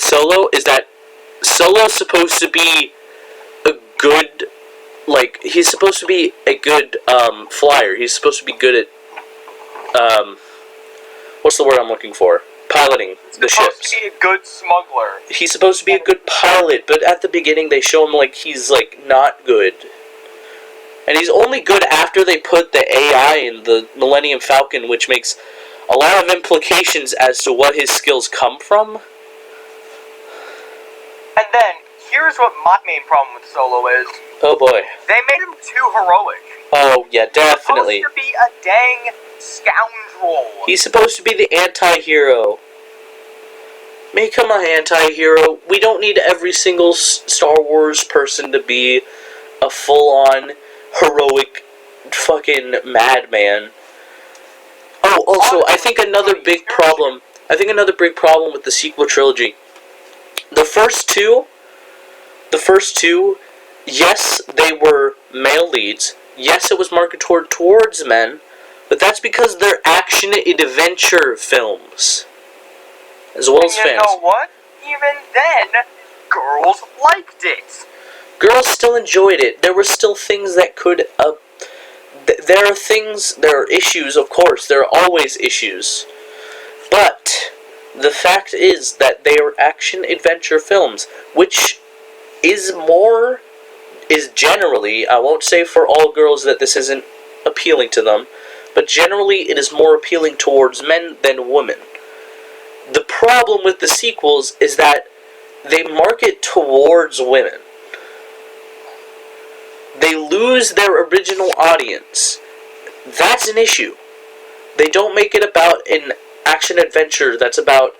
Solo, is that Solo's supposed to be a good... Like, he's supposed to be a good, flyer. He's supposed to be good at, what's the word I'm looking for? Piloting the ships. He's supposed to be a good smuggler. He's supposed to be a good pilot, but at the beginning they show him, like, he's, like, not good. And he's only good after they put the AI in the Millennium Falcon, which makes a lot of implications as to what his skills come from. And then, here's what my main problem with Solo is. Oh boy. They made him too heroic. Oh, yeah, definitely. He's supposed to be a dang scoundrel. He's supposed to be the anti-hero. Make him an anti-hero. We don't need every single Star Wars person to be a full-on, heroic, fucking madman. Oh, also, I think another big problem with the sequel trilogy, the first two, yes, they were male leads. Yes, it was marketed towards men, but that's because they're action-adventure films, as well as fans. You know what? Even then, girls liked it. Girls still enjoyed it. There were still things that could... there are issues, of course. There are always issues. But the fact is that they are action-adventure films, which is generally, I won't say for all girls that this isn't appealing to them, but generally it is more appealing towards men than women. The problem with the sequels is that they market towards women. They lose their original audience. That's an issue. They don't make it about an action-adventure that's about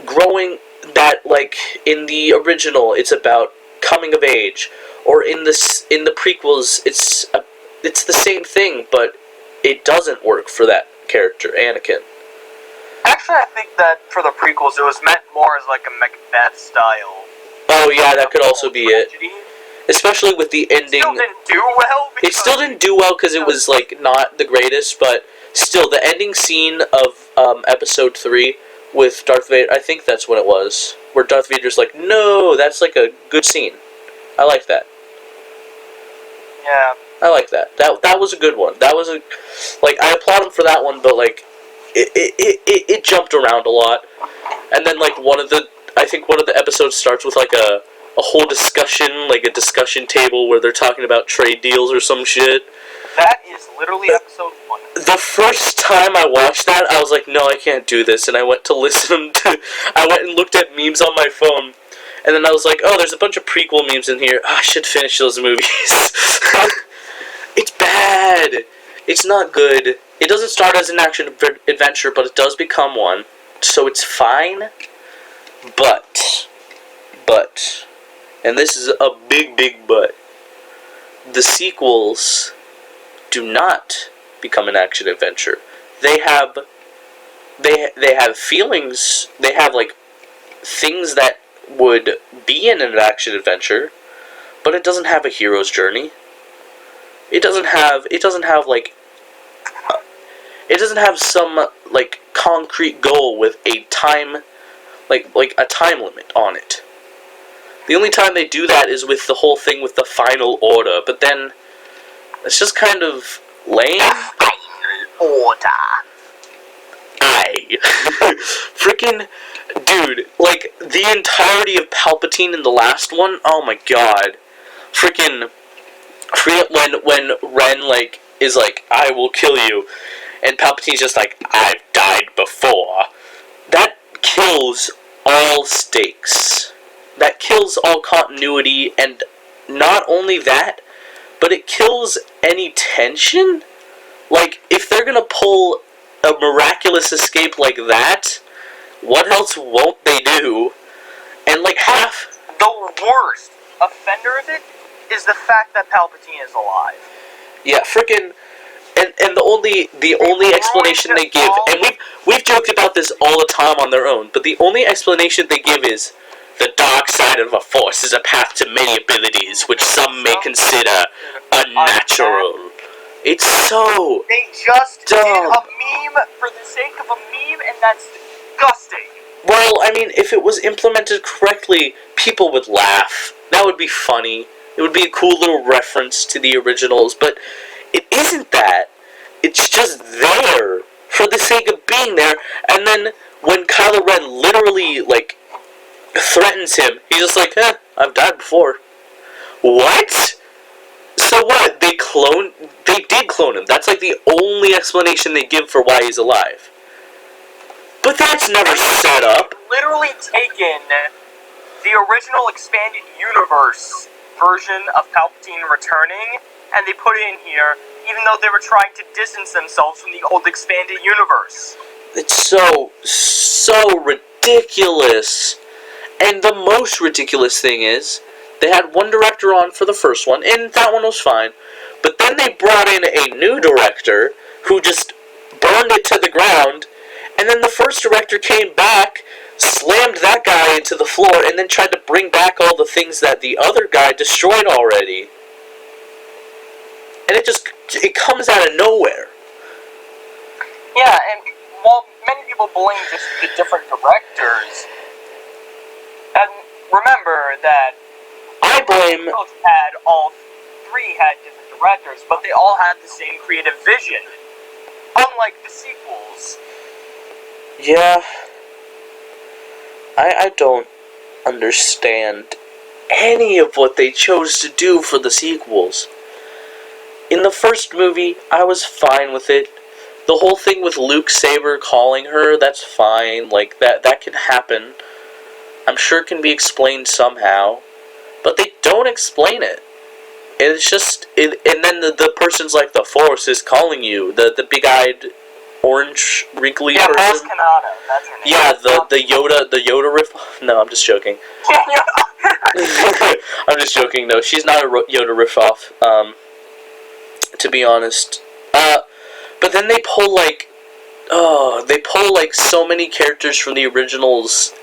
growing, that, like, in the original, it's about coming of age, or in the prequels, it's the same thing, but it doesn't work for that character, Anakin. Actually, I think that for the prequels, it was meant more as like a Macbeth style. Oh yeah, that could also be it. Especially with the ending. It still didn't do well because it was like not the greatest, but still, the ending scene of Episode 3 with Darth Vader, I think that's when it was, where Darth Vader's like, no, that's like a good scene. I like that. Yeah. I like that. That was a good one. That was I applaud him for that one, but like, it jumped around a lot. And then like I think one of the episodes starts with like a whole discussion, like a discussion table where they're talking about trade deals or some shit. That is literally Episode 1. The first time I watched that, I was like, no, I can't do this, and I went to listen to... I went and looked at memes on my phone, and then I was like, oh, there's a bunch of prequel memes in here. I should finish those movies. It's bad. It's not good. It doesn't start as an action-adventure, but it does become one, so it's fine. But, and this is a big, big but, the sequels do not become an action adventure. They have feelings. They have like things that would be in an action adventure, but it doesn't have a hero's journey. It doesn't have some like concrete goal with a time like a time limit on it. The only time they do that is with the whole thing with the Final Order, but then it's just kind of lame. Final Order. Freaking Dude, like, the entirety of Palpatine in the last one, oh my god. Freaking, when Ren, like, is like, I will kill you, and Palpatine's just like, I've died before. That kills all stakes. That kills all continuity, and not only that, but it kills any tension. Like, if they're gonna pull a miraculous escape like that, what else won't they do? And like half... The worst offender of it is the fact that Palpatine is alive. Yeah, freaking... And the only explanation they give, and we've joked about this all the time on their own, but the only explanation they give is, the dark side of a force is a path to many abilities, which some may consider unnatural. It's so They just dumb. did a meme for the sake of a meme, and that's disgusting. Well, I mean, if it was implemented correctly, people would laugh. That would be funny. It would be a cool little reference to the originals, but it isn't that. It's just there for the sake of being there, and then when Kylo Ren literally, like, threatens him, he's just like, I've died before. What? So what? They did clone him. That's like the only explanation they give for why he's alive. But that's never set up. Literally taken the original expanded universe version of Palpatine returning, and they put it in here, even though they were trying to distance themselves from the old expanded universe. It's so ridiculous. And the most ridiculous thing is, they had one director on for the first one, and that one was fine. But then they brought in a new director who just burned it to the ground, and then the first director came back, slammed that guy into the floor, and then tried to bring back all the things that the other guy destroyed already. And it comes out of nowhere. Yeah, and while many people blame just the different directors, and remember that I blame... all three had different directors, but they all had the same creative vision. Unlike the sequels. Yeah. I don't understand any of what they chose to do for the sequels. In the first movie, I was fine with it. The whole thing with Luke Saber calling her, that's fine. Like, that can happen. I'm sure it can be explained somehow. But they don't explain it. It's just... and then the person's like, the Force is calling you. The big-eyed, orange, wrinkly person. Yeah, Kanata, that's her name. Yeah, the Yoda riff... No, I'm just joking. I'm just joking, no. She's not a Yoda riff-off, to be honest. But then they pull, like... so many characters from the originals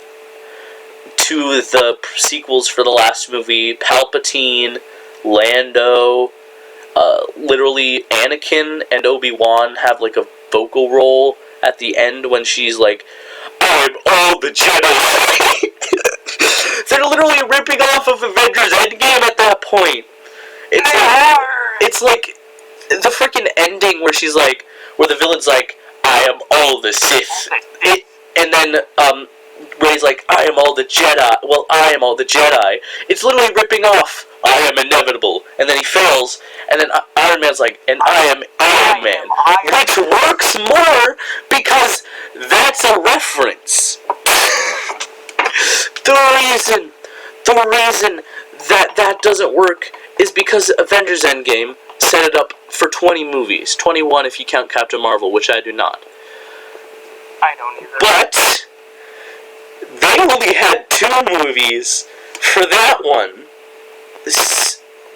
to the sequels for the last movie. Palpatine, Lando, literally Anakin and Obi-Wan have, like, a vocal role at the end when she's like, I'm all the Jedi. They're literally ripping off of Avengers Endgame at that point. It's like the freaking ending where she's like, where the villain's like, I am all the Sith. And then, Rey's like, I am all the Jedi. Well, I am all the Jedi. It's literally ripping off, I am inevitable. And then he fails, and then Iron Man's like, and I am Iron Man. Which works more, because that's a reference. The reason that doesn't work is because Avengers Endgame set it up for 20 movies. 21 if you count Captain Marvel, which I do not. I don't either. But they only had 2 movies for that one.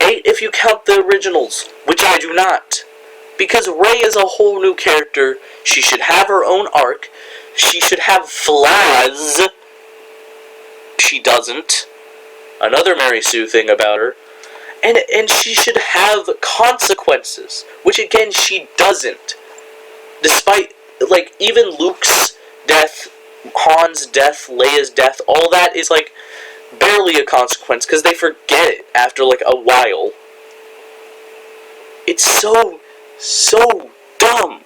8 if you count the originals, which I do not. Because Rey is a whole new character. She should have her own arc. She should have flaws. She doesn't. Another Mary Sue thing about her. And she should have consequences. Which, again, she doesn't. Despite, like, even Luke's death, Han's death, Leia's death, all that is, like, barely a consequence. Because they forget it after, like, a while. It's so dumb.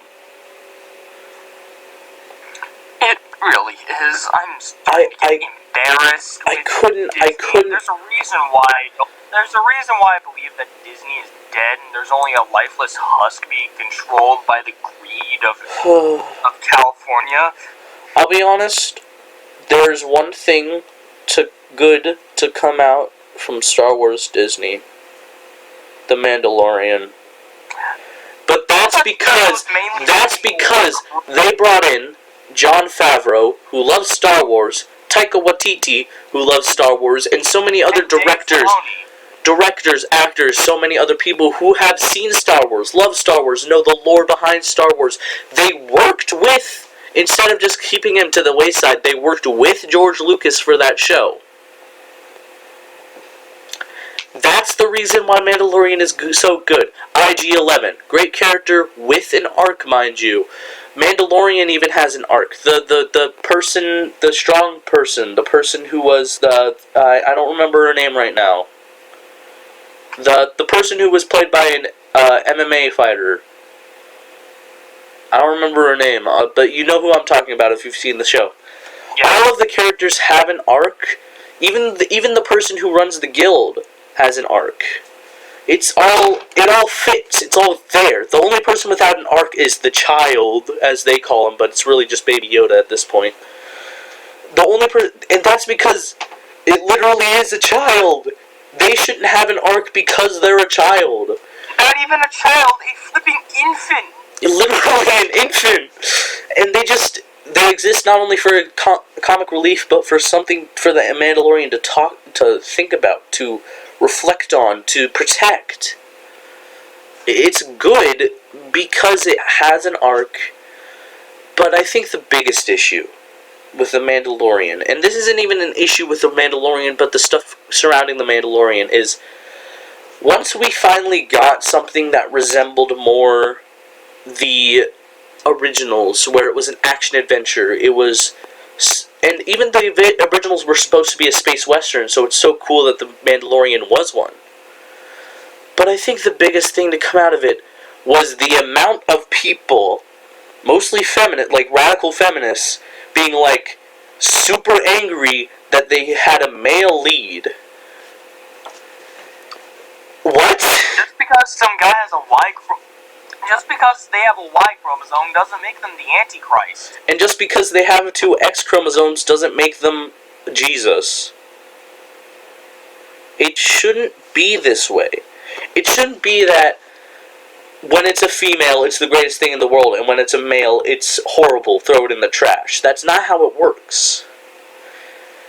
It really because I'm starting to get embarrassed. I couldn't. There's a reason why. I believe that Disney is dead, and there's only a lifeless husk being controlled by the greed of California. I'll be honest. There's one thing good to come out from Star Wars Disney: The Mandalorian. But that's because they brought in Jon Favreau, who loves Star Wars, Taika Waititi, who loves Star Wars, and so many other directors, actors, so many other people who have seen Star Wars, love Star Wars, know the lore behind Star Wars. They worked with, instead of just keeping him to the wayside, they worked with George Lucas for that show. That's the reason why Mandalorian is so good. IG-11, great character with an arc, mind you. Mandalorian even has an arc. The person, the strong person, the person who was I don't remember her name right now. The person who was played by an MMA fighter. I don't remember her name, but you know who I'm talking about if you've seen the show. Yeah. All of the characters have an arc. Even the person who runs the guild has an arc. It all fits. It's all there. The only person without an arc is the child, as they call him, but it's really just Baby Yoda at this point. And that's because it literally is a child. They shouldn't have an arc because they're a child. Not even a child, a flipping infant. Literally an infant. And they exist not only for comic relief, but for something for the Mandalorian to think about, to reflect on, to protect. It's good because it has an arc, but I think the biggest issue with the Mandalorian, and this isn't even an issue with the Mandalorian, but the stuff surrounding the Mandalorian, is once we finally got something that resembled more the originals, where it was an action-adventure, and even the originals were supposed to be a space western, so it's so cool that the Mandalorian was one. But I think the biggest thing to come out of it was the amount of people, mostly feminine, like radical feminists, being like super angry that they had a male lead. What? Just because some guy has a just because they have a Y chromosome doesn't make them the Antichrist. And just because they have 2 X chromosomes doesn't make them Jesus. It shouldn't be this way. It shouldn't be that when it's a female, it's the greatest thing in the world, and when it's a male, it's horrible, throw it in the trash. That's not how it works.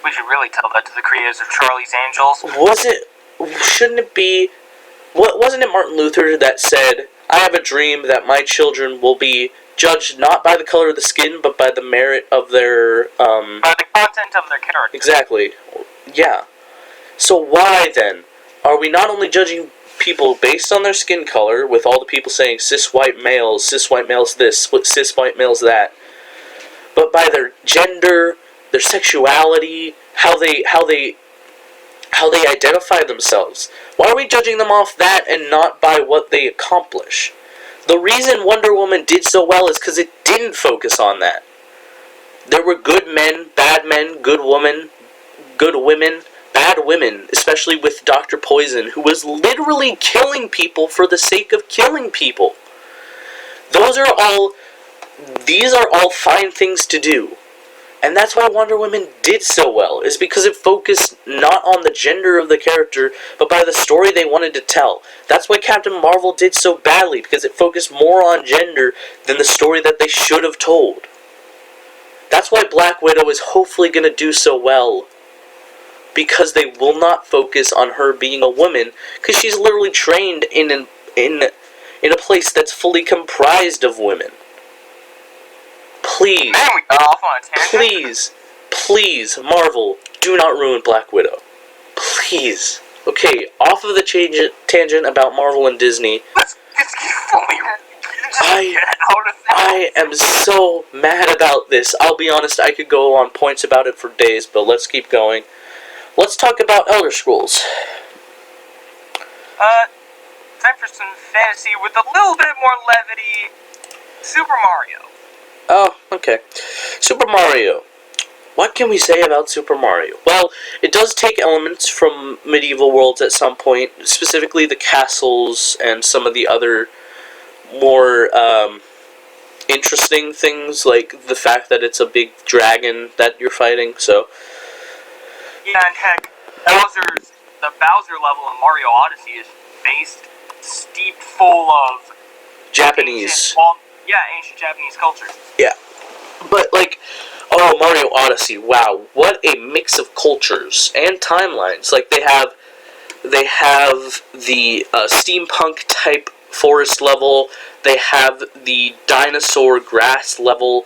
We should really tell that to the creators of Charlie's Angels. Shouldn't it be... Wasn't it Martin Luther that said, I have a dream that my children will be judged not by the color of the skin, but by the merit of their, by the content of their character. Exactly. Yeah. So why, then, are we not only judging people based on their skin color, with all the people saying cis white males this, cis white males that, but by their gender, their sexuality, how they identify themselves? Why are we judging them off that and not by what they accomplish? The reason Wonder Woman did so well is because it didn't focus on that. There were good men, good women, bad women, especially with Dr. Poison, who was literally killing people for the sake of killing people. These are all fine things to do. And that's why Wonder Woman did so well, is because it focused not on the gender of the character, but by the story they wanted to tell. That's why Captain Marvel did so badly, because it focused more on gender than the story that they should have told. That's why Black Widow is hopefully going to do so well, because they will not focus on her being a woman, because she's literally trained in a place that's fully comprised of women. Please, man, we got off on a tangent. Please, Marvel, do not ruin Black Widow. Please. Okay, off of the tangent about Marvel and Disney. I am so mad about this. I'll be honest, I could go on points about it for days, but let's keep going. Let's talk about Elder Scrolls. Time for some fantasy with a little bit more levity. Super Mario. Oh, okay. Super Mario. what can we say about Super Mario? Well, it does take elements from medieval worlds at some point, specifically the castles and some of the other more interesting things, like the fact that it's a big dragon that you're fighting. So Yeah, and heck, the Bowser level in Mario Odyssey is based steeped full of Japanese. ancient Japanese culture. Yeah. But, like, oh, Mario Odyssey, wow, what a mix of cultures and timelines. Like, they have the steampunk type forest level, they have the dinosaur grass level,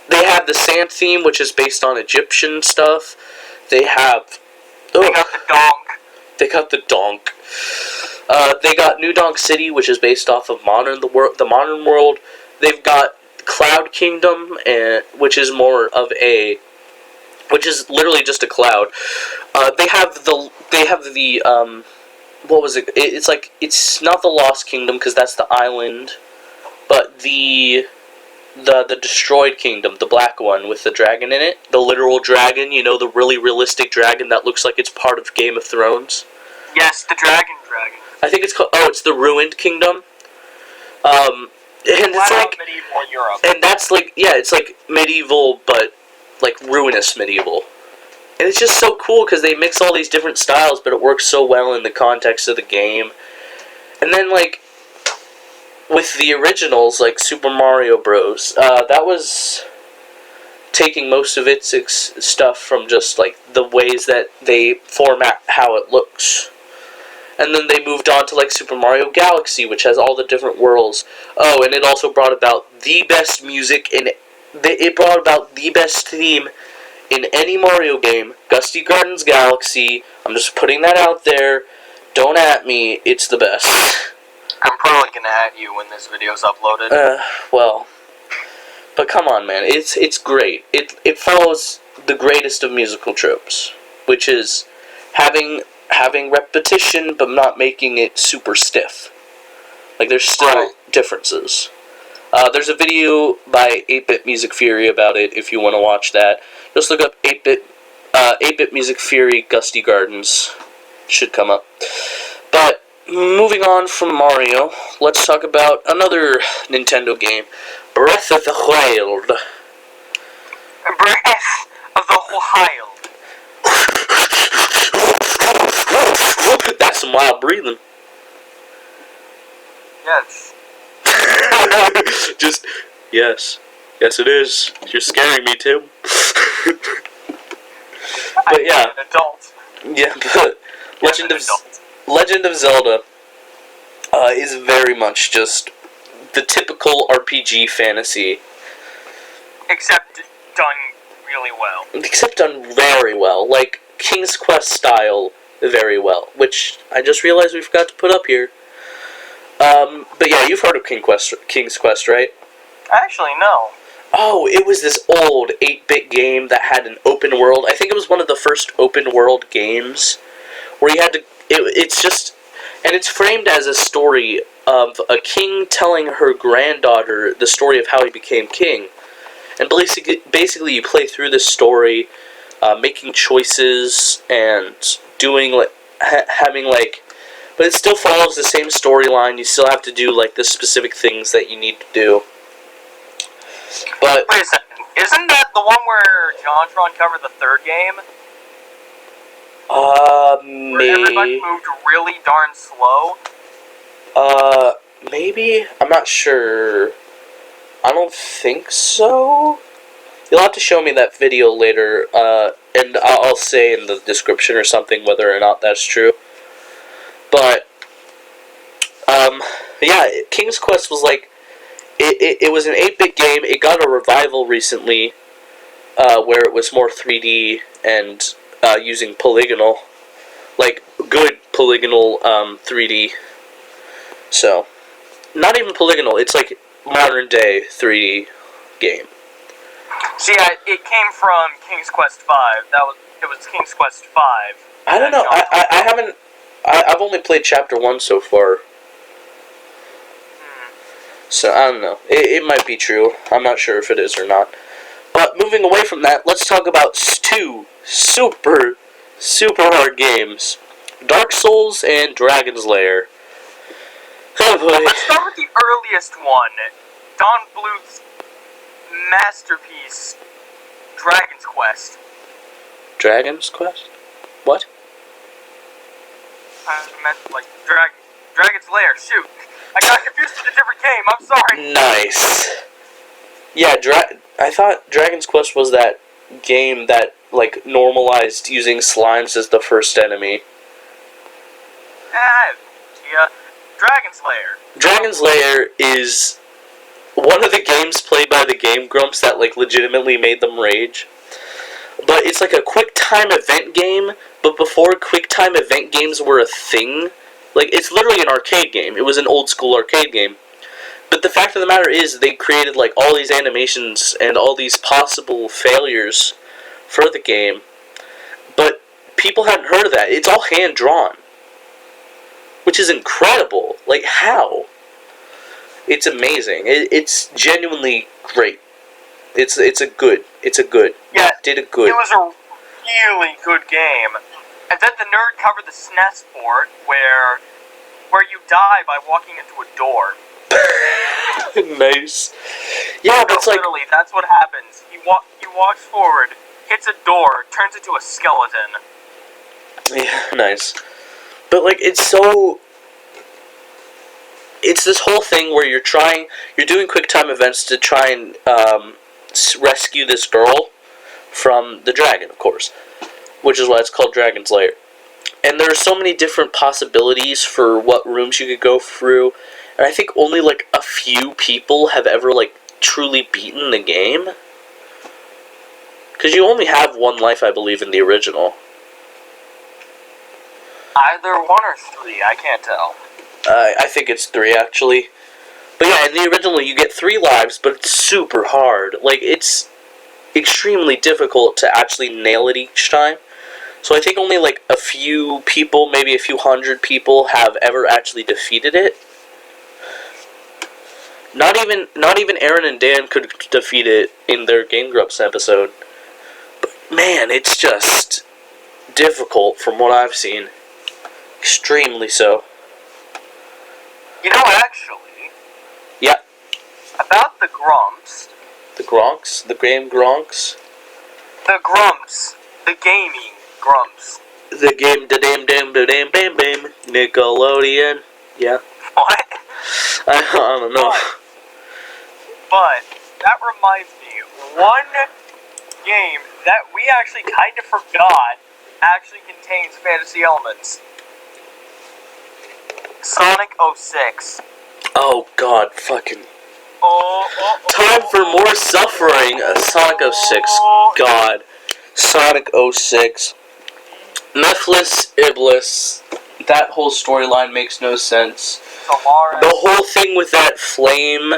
they have the sand theme, which is based on Egyptian stuff, they have... They got the donk. They got the donk. They got New Donk City, which is based off of the modern world. They've got Cloud Kingdom, which is literally just a cloud. They have the what was it? It's not the Lost Kingdom because that's the island, but the Destroyed Kingdom, the black one with the dragon in it, the literal dragon. You know, the really realistic dragon that looks like it's part of Game of Thrones. Yes, the dragon. I think it's called. Oh, it's the Ruined Kingdom. And it's like medieval Europe. And that's like, yeah, it's like medieval, but like ruinous medieval. And it's just so cool because they mix all these different styles, but it works so well in the context of the game. And then, like, with the originals, like Super Mario Bros., that was taking most of its stuff from just, like, the ways that they format how it looks. And then they moved on to, like, Super Mario Galaxy, which has all the different worlds. Oh, and it also brought about the best music it brought about the best theme in any Mario game, Gusty Gardens Galaxy. I'm just putting that out there. Don't at me. It's the best. I'm probably gonna at you when this video's uploaded. Well, but come on, man. It's great. It follows the greatest of musical tropes, which is having repetition but not making it super stiff. Like, there's still differences. There's a video by 8-Bit Music Fury about it if you want to watch that. Just look up 8-Bit Music Fury Gusty Gardens. Should come up. But moving on from Mario, let's talk about another Nintendo game, Breath of the Wild. Breath of the Wild. That's some wild breathing. Yes. Just, yes. Yes, it is. You're scaring me, too. But yeah. I'm an adult. Yeah, but Legend of Zelda is very much just the typical RPG fantasy. Except done really well. Except done very well. Like, King's Quest style very well. Which I just realized we forgot to put up here. But yeah, you've heard of King's Quest, right? Actually, no. Oh, it was this old 8-bit game that had an open world. I think it was one of the first open world games where you had to... It's just... And it's framed as a story of a king telling her granddaughter the story of how he became king. And basically you play through this story, making choices and doing, like, having, like... But it still follows the same storyline. You still have to do, like, the specific things that you need to do. But wait a second. Isn't that the one where JonTron covered the third game? Where everybody moved really darn slow? Maybe? I'm not sure. I don't think so. You'll have to show me that video later, and I'll say in the description or something whether or not that's true. But, yeah, King's Quest was like, it was an 8-bit game. It got a revival recently, where it was more 3D and using polygonal, like good polygonal 3D. So, not even polygonal. It's like modern day 3D game. See, it came from King's Quest V. It was King's Quest V. I don't know. I haven't. I've only played Chapter 1 so far. So, I don't know. It might be true. I'm not sure if it is or not. But moving away from that, let's talk about two super hard games. Dark Souls and Dragon's Lair. Oh boy. Let's start with the earliest one. Don Bluth's masterpiece, Dragon's Quest. Dragon's Quest? What? I meant, like, Dragon's Lair. Shoot. I got confused with a different game. I'm sorry. Nice. Yeah, I thought Dragon's Quest was that game that, like, normalized using slimes as the first enemy. Yeah. Dragon's Lair. Dragon's Lair is one of the games played by the Game Grumps that, like, legitimately made them rage. But it's like a quick time event game, but before quick time event games were a thing, like, it's literally an arcade game. It was an old school arcade game. But the fact of the matter is, they created, like, all these animations and all these possible failures for the game. But people hadn't heard of that. It's all hand-drawn. Which is incredible. Like, how? It's amazing. It's genuinely great. It's a good. Yeah, did a good. It was a really good game. And then the nerd covered the SNES port where you die by walking into a door. Nice. Yeah, but it's like, literally, that's what happens. He walks forward, hits a door, turns into a skeleton. yeah, nice. But like, it's this whole thing where you're doing quick time events to try and rescue this girl from the dragon, of course, which is why it's called Dragon's Lair. And there are so many different possibilities for what rooms you could go through, and I think only like a few people have ever like truly beaten the game, because you only have one life, I believe, in the original. Either one or three, I can't tell. I think it's 3, actually. But yeah, in the original, you get 3 lives, but it's super hard. Like, it's extremely difficult to actually nail it each time. So I think only, like, a few people, maybe a few hundred people, have ever actually defeated it. Not even Aaron and Dan could defeat it in their Game Grumps episode. But, man, it's just difficult from what I've seen. Extremely so. You know, actually... Yeah. About the Grumps... The Gronks? The Game Gronks? The Grumps. The gaming Grumps. The game, da dam dam da dam bam bam. Nickelodeon. Yeah. What? I don't know. But that reminds me, one game that we actually kind of forgot actually contains fantasy elements. Sonic 06. Oh god, fucking... Time for more suffering. Sonic 06. God. Sonic 06. Mephiles, Iblis. That whole storyline makes no sense. Solaris. The whole thing with that flame,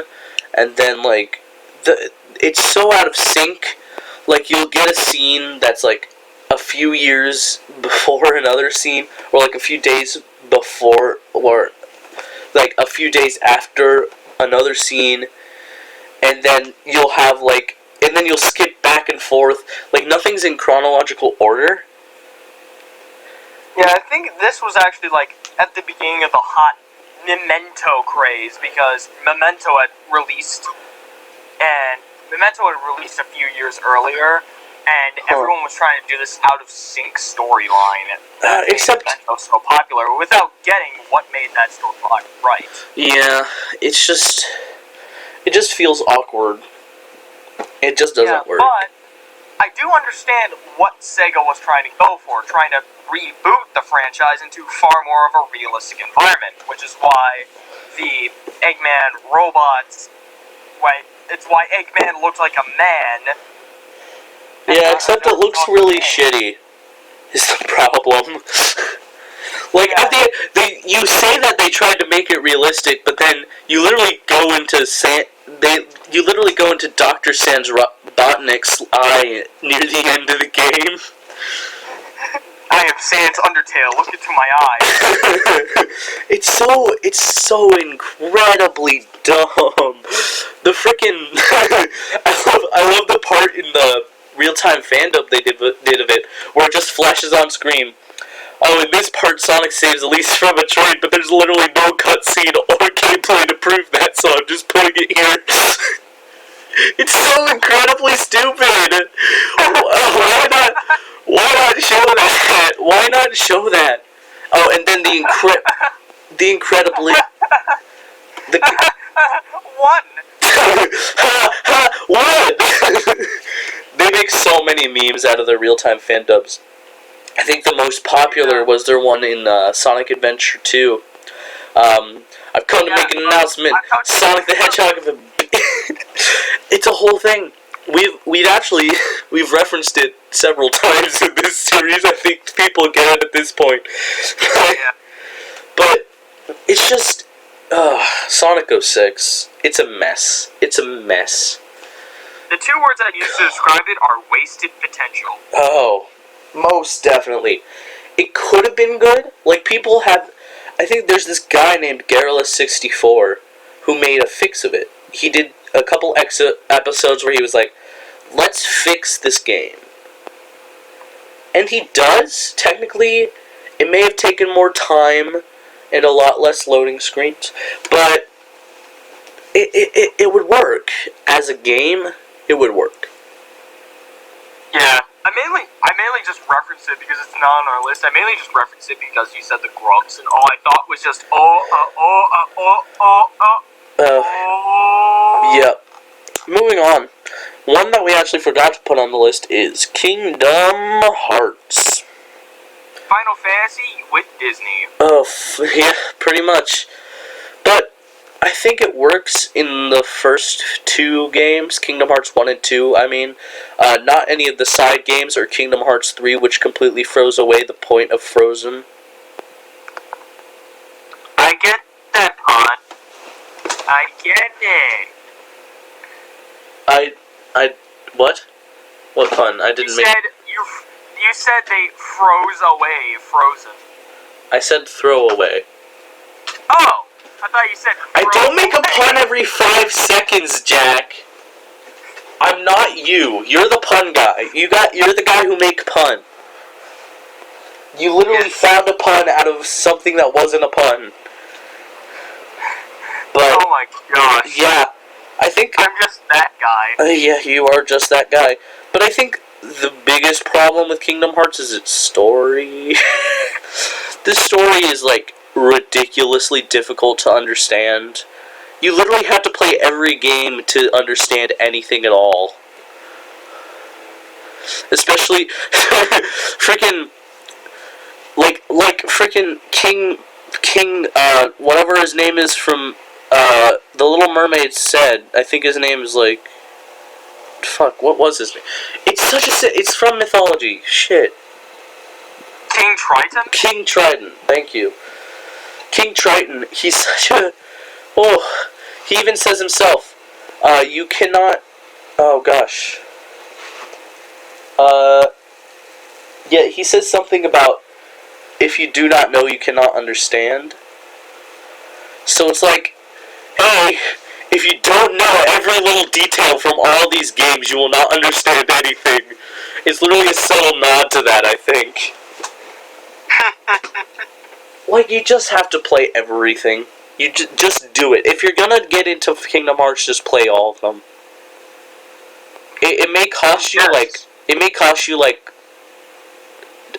and then, like, it's so out of sync. Like, you'll get a scene that's, like, a few years before another scene, or, like, a few days before, or, like, a few days after another scene, and then you'll have, like, and then you'll skip back and forth. Like, nothing's in chronological order. Yeah, I think this was actually, like, at the beginning of the hot Memento craze, because Memento had released a few years earlier, and everyone was trying to do this out-of-sync storyline that except made Memento so popular, without getting what made that storyline right. Yeah, it just feels awkward. It just doesn't work. But I do understand what Sega was trying to go for, trying to reboot the franchise into far more of a realistic environment, which is why the Eggman robots, it's why Eggman looks like a man. Yeah, except it looks really shitty, is the problem. Like, Yeah. you say that they tried to make it realistic, but then you literally go into Dr. Sand's Botnik's eye near the end of the game. I am Sans Undertale. Look into my eyes. It's so incredibly dumb. The freaking I love the part in the real-time fandom they did of it where it just flashes on screen. Oh, in this part, Sonic saves Elise from a droid, but there's literally no cutscene or gameplay to prove that, so I'm just putting it here. It's so incredibly stupid. Why not? Why not show that? Why not show that? Oh, and then the incredibly One. what? They make so many memes out of their real-time fan dubs. I think the most popular was their one in Sonic Adventure 2. I've come to make an announcement. Sonic the Hedgehog. It's a whole thing. We've referenced it several times in this series. I think people get it at this point. But it's just Sonic 06. It's a mess. It's a mess. The two words I use to describe it are wasted potential. Oh, most definitely. It could have been good. Like, people have... I think there's this guy named Garrulous64 who made a fix of it. He did a couple episodes where he was like, let's fix this game. And he does. Technically, it may have taken more time and a lot less loading screens, but it would work. As a game, it would work. Yeah. I mainly just referenced it because it's not on our list. I mainly just referenced it because you said the grunts, and all I thought was just Yep. Moving on. One that we actually forgot to put on the list is Kingdom Hearts. Final Fantasy with Disney. Oh, yeah, pretty much. But I think it works in the first two games, Kingdom Hearts 1 and 2, I mean. Not any of the side games or Kingdom Hearts 3, which completely froze away the point of Frozen. I get that, pun. I get it. What? What pun? I didn't make... You said they froze away Frozen. I said throw away. Oh! I thought you said I don't make a pun every 5 seconds, Jack. I'm not you. You're the pun guy. You're the guy who make pun. You literally found a pun out of something that wasn't a pun. But oh my gosh. Yeah, I think I'm just that guy. Yeah, you are just that guy. But I think the biggest problem with Kingdom Hearts is its story. The story is like ridiculously difficult to understand. You literally have to play every game to understand anything at all. Especially freaking like freaking King whatever his name is from The Little Mermaid said. I think his name is like fuck, what was his name? It's such a it's from mythology. Shit. King Triton? King Triton, thank you. King Triton, he's such a... Oh, he even says himself, you cannot... Oh, gosh. Yeah, he says something about, if you do not know, you cannot understand. So it's like, hey, if you don't know every little detail from all these games, you will not understand anything. It's literally a subtle nod to that, I think. Like, you just have to play everything. You just do it. If you're gonna get into Kingdom Hearts, just play all of them. It may cost you like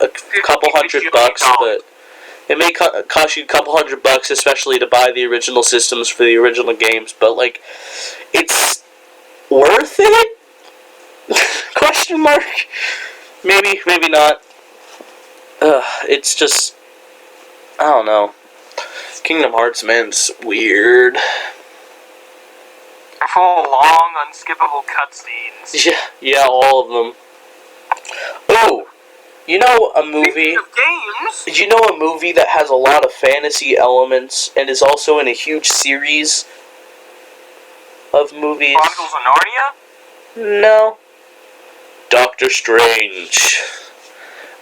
a couple $100, but it may cost you a couple $100, especially to buy the original systems for the original games. But like, it's worth it? Question mark? Maybe, maybe not. It's just, I don't know. Kingdom Hearts, man, it's weird. They're full of long, unskippable cutscenes. Yeah, all of them. Oh, you know a movie... Speaking of games... You know a movie that has a lot of fantasy elements and is also in a huge series of movies? Chronicles of Narnia? No. Doctor Strange.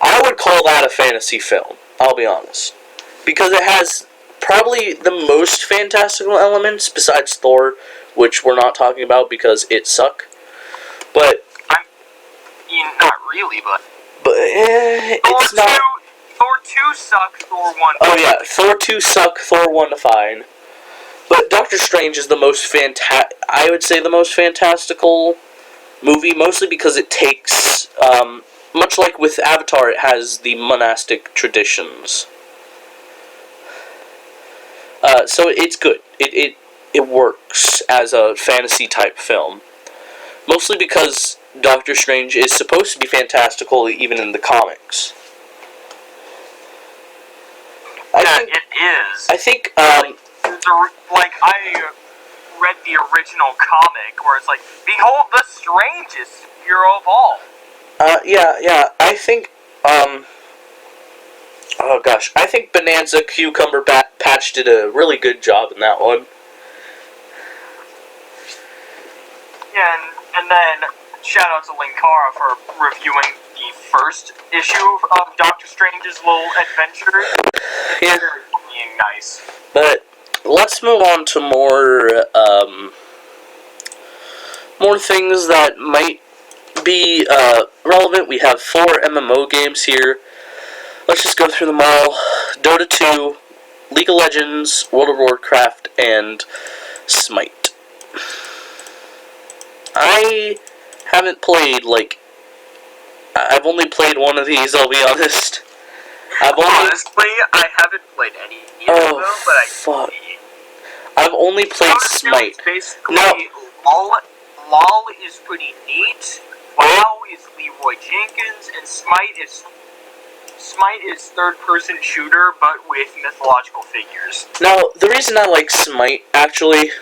I would call that a fantasy film, I'll be honest. Because it has probably the most fantastical elements, besides Thor, which we're not talking about because it suck. But... not really, but... it's not... Thor 2 sucked, Thor 1... Oh yeah, Thor 2 suck, Thor 1 fine. But Doctor Strange is the most I would say the most fantastical movie, mostly because it takes, much like with Avatar, it has the monastic traditions. So it's good. It works as a fantasy-type film. Mostly because Doctor Strange is supposed to be fantastical, even in the comics. It is. I think, I read the original comic where it's like, behold the strangest hero of all. Yeah, I think, oh gosh, I think Bonanza Cucumber Patch did a really good job in that one. Yeah, and then, shout out to Linkara for reviewing the first issue of Doctor Strange's little adventure. Yeah. Very being nice. But let's move on to more things that might be relevant. We have 4 MMO games here. Let's just go through them all. Dota 2, League of Legends, World of Warcraft, and Smite. I haven't played, I've only played one of these, I'll be honest. Honestly, I haven't played any of them, but fuck. I've only played Smite. Basically, LOL is pretty neat, WoW is Leroy Jenkins, and Smite is third-person shooter, but with mythological figures. Now, the reason I like Smite, actually,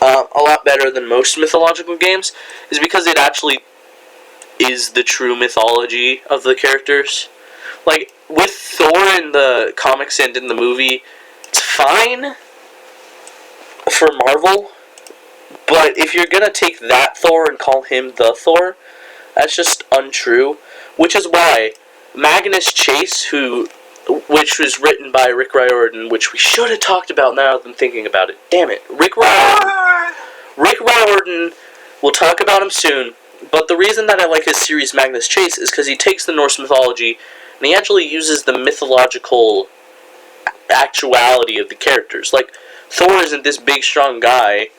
a lot better than most mythological games, is because it actually is the true mythology of the characters. Like, with Thor in the comics and in the movie, it's fine for Marvel, but if you're gonna take that Thor and call him the Thor, that's just untrue. Which is why Magnus Chase, which was written by Rick Riordan, which we should have talked about now that I'm thinking about it. Damn it. Rick Riordan, we'll talk about him soon, but the reason that I like his series Magnus Chase is because he takes the Norse mythology and he actually uses the mythological actuality of the characters. Like, Thor isn't this big, strong guy,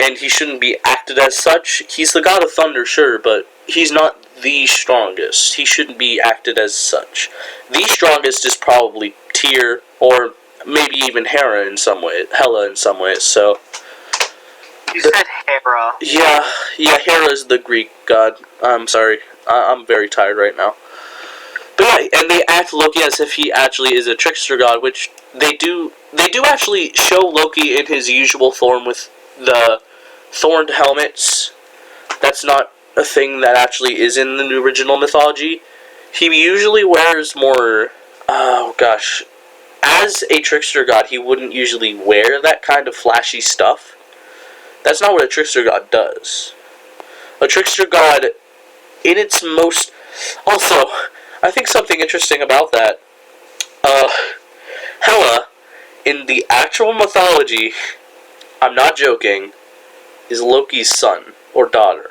and he shouldn't be acted as such. He's the god of thunder, sure, but he's not the strongest. He shouldn't be acted as such. The strongest is probably Tyr, or maybe even Hela in some ways, so... You said Hera. Yeah, Hera is the Greek god. I'm sorry. I'm very tired right now. But yeah, and they act Loki as if he actually is a trickster god, which they do actually show Loki in his usual form with the thorned helmets. That's not a thing that actually is in the original mythology. He usually wears more, oh gosh, as a trickster god, he wouldn't usually wear that kind of flashy stuff. That's not what a trickster god does. A trickster god, in its most... Also, I think something interesting about that, Hela, in the actual mythology, I'm not joking, is Loki's son or daughter.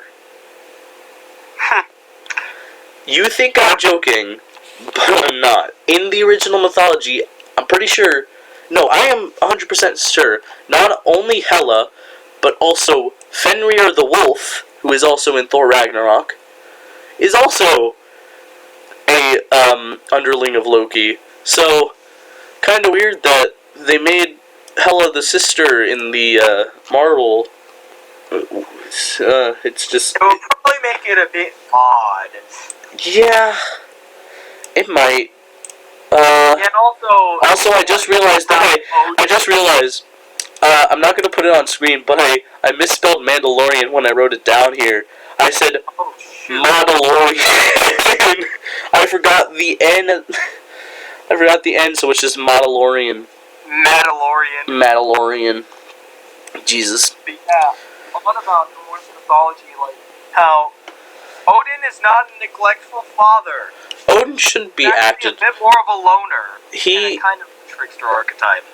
You think I'm joking, but I'm not. In the original mythology, I'm pretty sure... No, I am 100% sure, not only Hela, but also Fenrir the Wolf, who is also in Thor Ragnarok, is also a underling of Loki. So, kind of weird that they made Hela the sister in the Marvel. It's just... It will probably make it a bit odd. Yeah, it might. And also, I just realized I'm not going to put it on screen, but I misspelled Mandalorian when I wrote it down here. I said Mandalorian. I forgot the N, so it's just Mandalorian. Mandalorian. Jesus. But yeah, what about Norse mythology, like how Odin is not a neglectful father. Odin shouldn't be acted. A bit more of a loner. He and a kind of trickster archetype.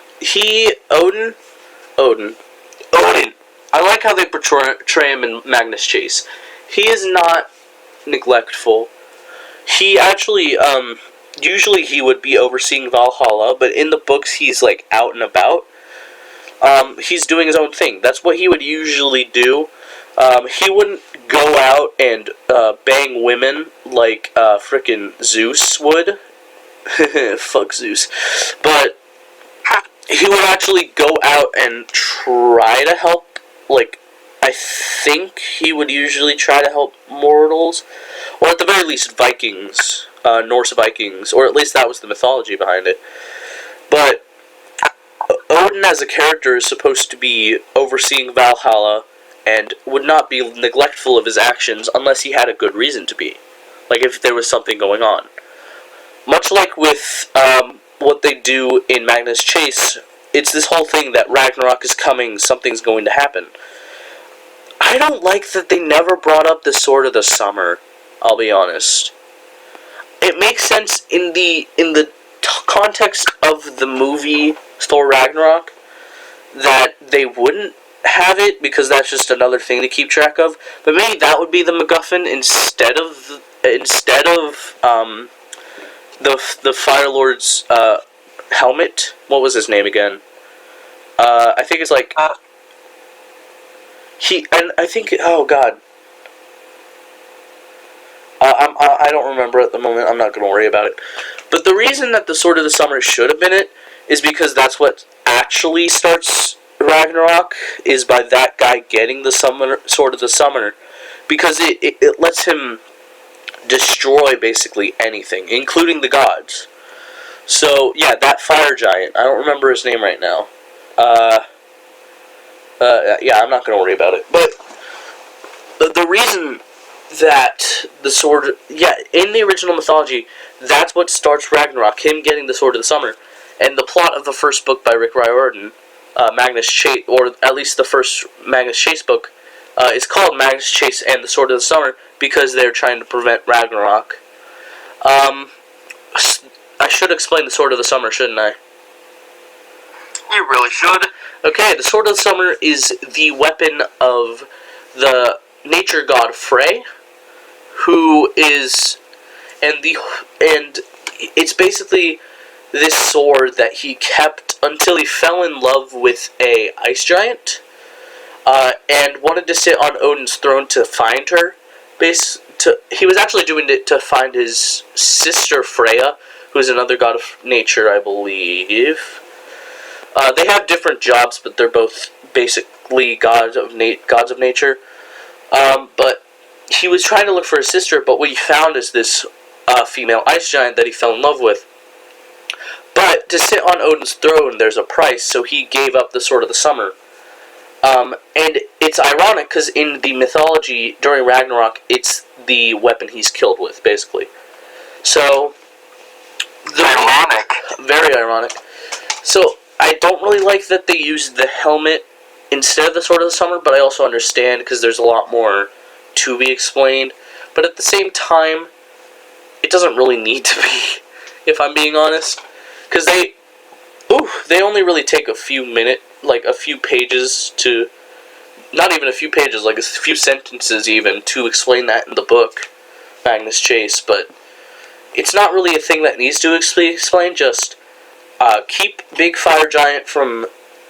Odin. I like how they portray him in Magnus Chase. He is not neglectful. He actually, usually he would be overseeing Valhalla, but in the books he's like out and about. He's doing his own thing. That's what he would usually do. He wouldn't go out and bang women like frickin' Zeus would. Fuck Zeus. But he would actually go out and try to help, like, I think he would usually try to help mortals, or at the very least Vikings, Norse Vikings, or at least that was the mythology behind it. But Odin as a character is supposed to be overseeing Valhalla and would not be neglectful of his actions unless he had a good reason to be. Like if there was something going on. Much like with what they do in Magnus Chase, it's this whole thing that Ragnarok is coming, something's going to happen. I don't like that they never brought up the Sword of the Summer, I'll be honest. It makes sense in the context of the movie Thor Ragnarok that they wouldn't have it because that's just another thing to keep track of. But maybe that would be the MacGuffin instead of the Fire Lord's helmet. What was his name again? I think it's like oh god. I don't remember at the moment. I'm not going to worry about it. But the reason that the Sword of the Summer should have been it is because that's what actually starts Ragnarok, is by that guy getting the Sword of the Summer, because it lets him destroy basically anything, including the gods. So, yeah, that fire giant. I don't remember his name right now. Yeah, I'm not going to worry about it. But the reason that the sword... Yeah, in the original mythology, that's what starts Ragnarok, him getting the Sword of the Summer. And the plot of the first book by Rick Riordan, Magnus Chase, or at least the first Magnus Chase book, is called Magnus Chase and the Sword of the Summer because they're trying to prevent Ragnarok. I should explain the Sword of the Summer, shouldn't I? You really should. Okay, the Sword of the Summer is the weapon of the nature god Frey, who is, and it's basically this sword that he kept until he fell in love with a ice giant, and wanted to sit on Odin's throne to find her. He was actually doing it to find his sister Freya, who is another god of nature, I believe. They have different jobs, but they're both basically gods of nature. But he was trying to look for his sister, but what he found is this female ice giant that he fell in love with. But to sit on Odin's throne, there's a price, so he gave up the Sword of the Summer. And it's ironic, because in the mythology, during Ragnarok, it's the weapon he's killed with, basically. So... ironic. Very ironic. So, I don't really like that they used the helmet instead of the Sword of the Summer, but I also understand, because there's a lot more to be explained. But at the same time, it doesn't really need to be, if I'm being honest. Because they only really take a few pages to, not even a few pages, like a few sentences even, to explain that in the book, Magnus Chase, but it's not really a thing that needs to be explained, just keep Big Fire Giant from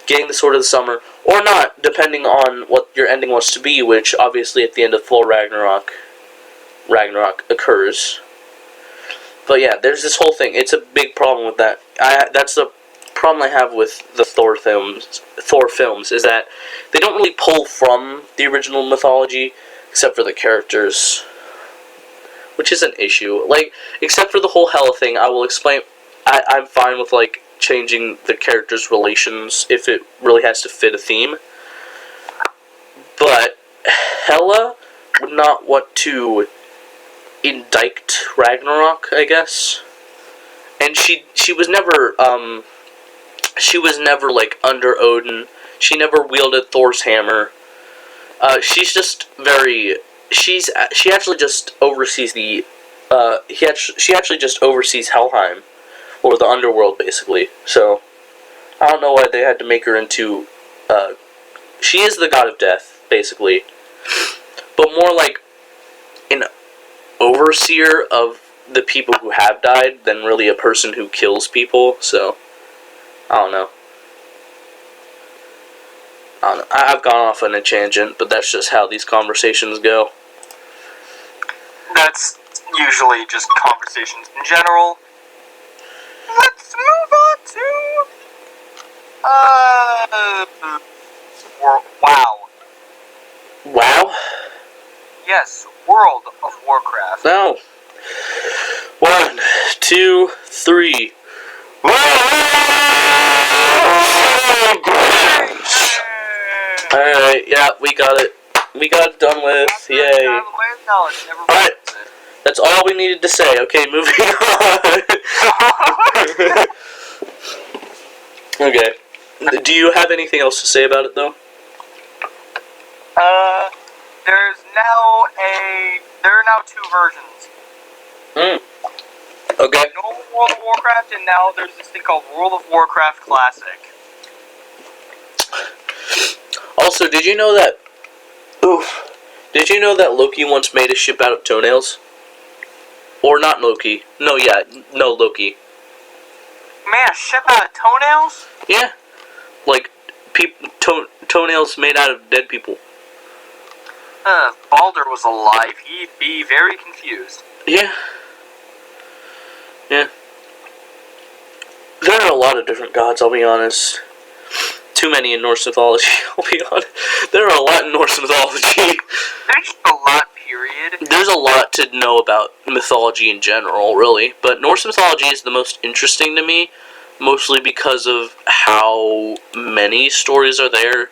getting the Sword of the Summer, or not, depending on what your ending wants to be, which obviously at the end of Thor Ragnarok occurs. But yeah, there's this whole thing. It's a big problem with that. That's the problem I have with the Thor films, is that they don't really pull from the original mythology, except for the characters, which is an issue. Like, except for the whole Hela thing, I will explain. I'm fine with, like, changing the characters' relations if it really has to fit a theme. But Hela would not want to indict Ragnarok, I guess. And she was never like under Odin. She never wielded Thor's hammer. She actually just oversees the she actually just oversees Helheim, or the underworld, basically. So I don't know why they had to make her into. She is the god of death, basically, but more like an overseer of the people who have died than really a person who kills people. So I don't know. I've gone off on a tangent, but that's just how these conversations go. That's usually just conversations in general. Let's move on to WoW. Wow. Yes, World of Warcraft. No. 1, 2, 3. Alright, yeah, we got it. We got it done with. Yay. Alright, that's all we needed to say. Okay, moving on. Okay. Do you have anything else to say about it, though? There are now 2 versions. Okay. Normal World of Warcraft, and now there's this thing called World of Warcraft Classic. Also, did you know that... Oof. Did you know that Loki once made a ship out of toenails? Or not Loki. No, Loki. Man, a ship out of toenails? Yeah. Like, toenails made out of dead people. If Baldur was alive, he'd be very confused. Yeah. Yeah. There are a lot of different gods, I'll be honest. Too many in Norse mythology, I'll be honest. There are a lot in Norse mythology. There's a lot, period. There's a lot to know about mythology in general, really. But Norse mythology is the most interesting to me, mostly because of how many stories are there.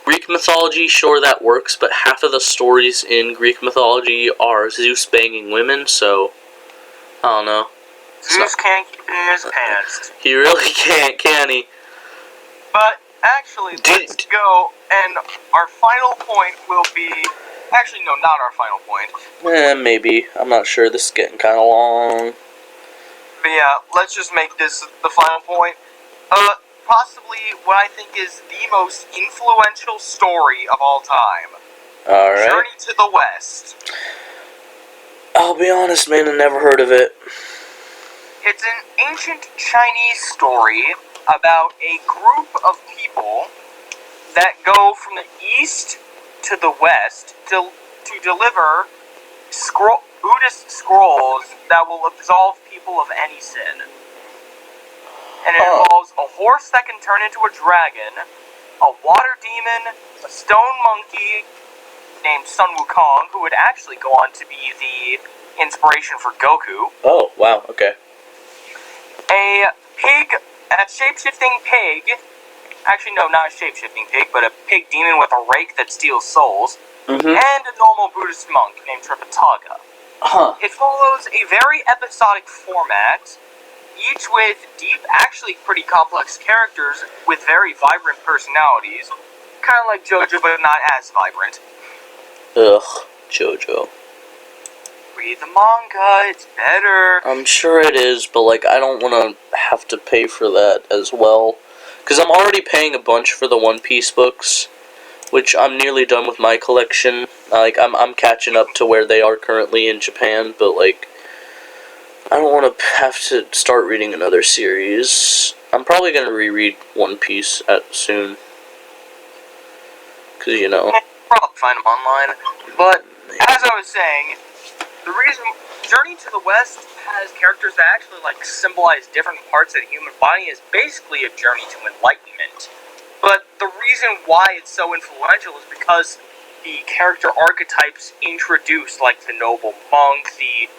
Greek mythology, sure, that works, but half of the stories in Greek mythology are Zeus banging women, so I don't know. Zeus can't keep it in his pants. He really can't, can he? But actually, let's go, and our final point will be... Actually, no, not our final point. Maybe. I'm not sure. This is getting kind of long. But yeah, let's just make this the final point. Possibly what I think is the most influential story of all time. Alright. Journey to the West. I'll be honest, man, I never heard of it. It's an ancient Chinese story about a group of people that go from the east to the west to deliver Buddhist scrolls that will absolve people of any sin. And it involves a horse that can turn into a dragon, a water demon, a stone monkey named Sun Wukong, who would actually go on to be the inspiration for Goku. Oh, wow, okay. A shape-shifting pig. Actually, no, not a shape-shifting pig, but a pig demon with a rake that steals souls. And a normal Buddhist monk named Tripitaka. It follows a very episodic format, each with deep, actually pretty complex characters with very vibrant personalities. Kind of like JoJo, but not as vibrant. Ugh, JoJo. Read the manga, it's better. I'm sure it is, but, like, I don't want to have to pay for that as well. Because I'm already paying a bunch for the One Piece books, which I'm nearly done with my collection. Like, I'm catching up to where they are currently in Japan, but, like, I don't want to have to start reading another series. I'm probably going to reread One Piece soon. Because, you know. Probably find them online. But, as I was saying, the reason Journey to the West has characters that actually, like, symbolize different parts of the human body is basically a journey to enlightenment. But the reason why it's so influential is because the character archetypes introduced, like the noble monk, the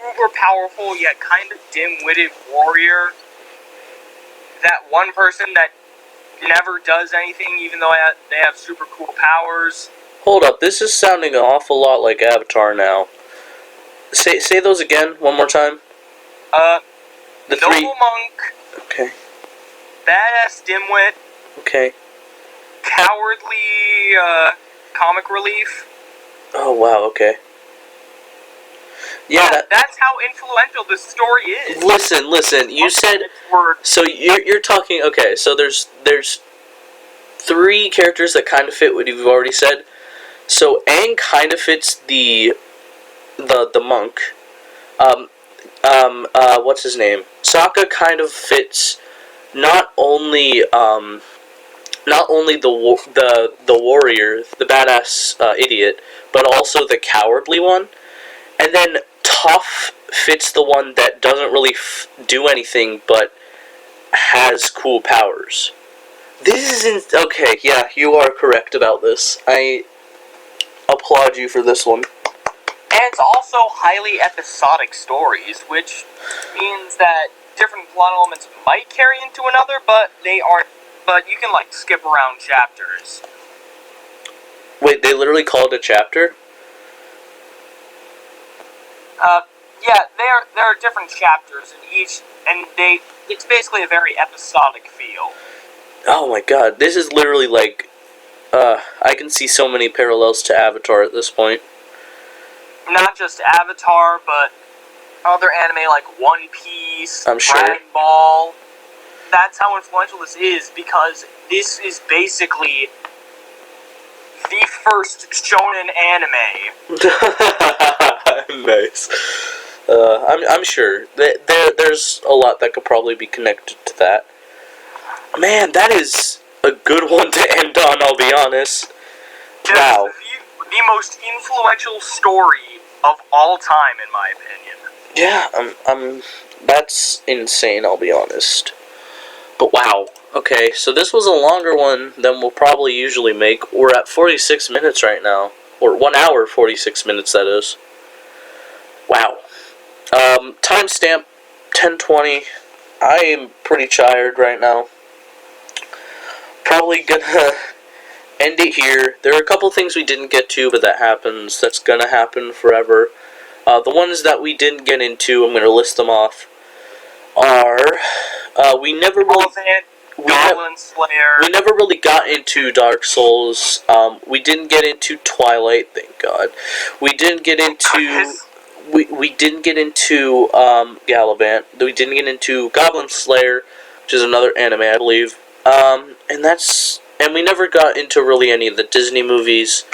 uber-powerful yet kind of dim-witted warrior, that one person that never does anything even though they have super cool powers. Hold up, this is sounding an awful lot like Avatar now. Say those again, one more time. The noble three... monk. Okay. Badass dimwit. Okay. Cowardly, comic relief. Oh, wow, okay. Yeah, that's how influential this story is. Listen. You said so. You're talking. Okay, so there's 3 characters that kind of fit what you've already said. So Aang kind of fits the monk. What's his name? Sokka kind of fits not only the warrior, the badass idiot, but also the cowardly one. And then Toph fits the one that doesn't really do anything but has cool powers. This isn't okay. Yeah, you are correct about this. I applaud you for this one. And it's also highly episodic stories, which means that different plot elements might carry into another, but they aren't. But you can skip around chapters. Wait, they literally call it a chapter? Yeah, there are different chapters in each, and it's basically a very episodic feel. Oh my god, this is literally I can see so many parallels to Avatar at this point. Not just Avatar, but other anime like One Piece, I'm sure. Dragon Ball. That's how influential this is, because this is basically the first shonen anime. Nice. I'm sure there's a lot that could probably be connected to that. Man, that is a good one to end on. I'll be honest. Wow. The most influential story of all time, in my opinion. Yeah, that's insane. I'll be honest. But wow. Okay, so this was a longer one than we'll probably usually make. We're at 46 minutes right now, or 1 hour 46 minutes. That is. Wow. Timestamp 10:20. I am pretty tired right now. Probably gonna end it here. There are a couple things we didn't get to, but that happens. That's gonna happen forever. The ones that we didn't get into, I'm gonna list them off. Are we never really we never really got into Dark Souls. We didn't get into Twilight, thank God. We didn't get into we didn't get into Gallivant. We didn't get into Goblin Slayer, which is another anime, I believe. And we never got into really any of the Disney movies.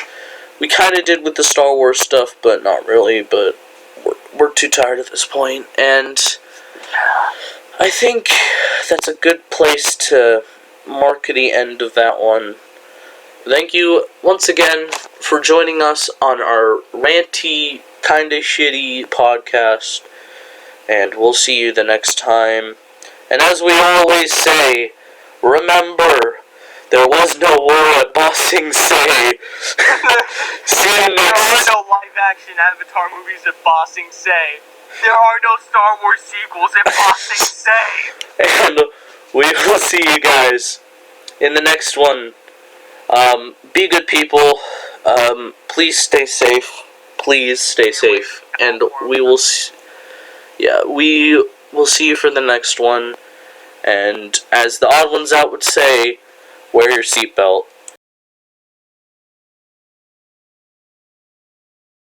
We kind of did with the Star Wars stuff, but not really. But we're too tired at this point, and I think that's a good place to mark the end of that one. Thank you once again for joining us on our ranty, kinda shitty podcast, and we'll see you the next time. And as we always say, remember, there was no war at Ba Sing Se. See you next. There are no live-action Avatar movies at Ba Sing Se. There are no Star Wars sequels at Ba Sing Se. And we will see you guys in the next one. Be good people. Please stay safe. Please stay safe. And we will see you for the next one. And as the Odd Ones Out would say, wear your seatbelt.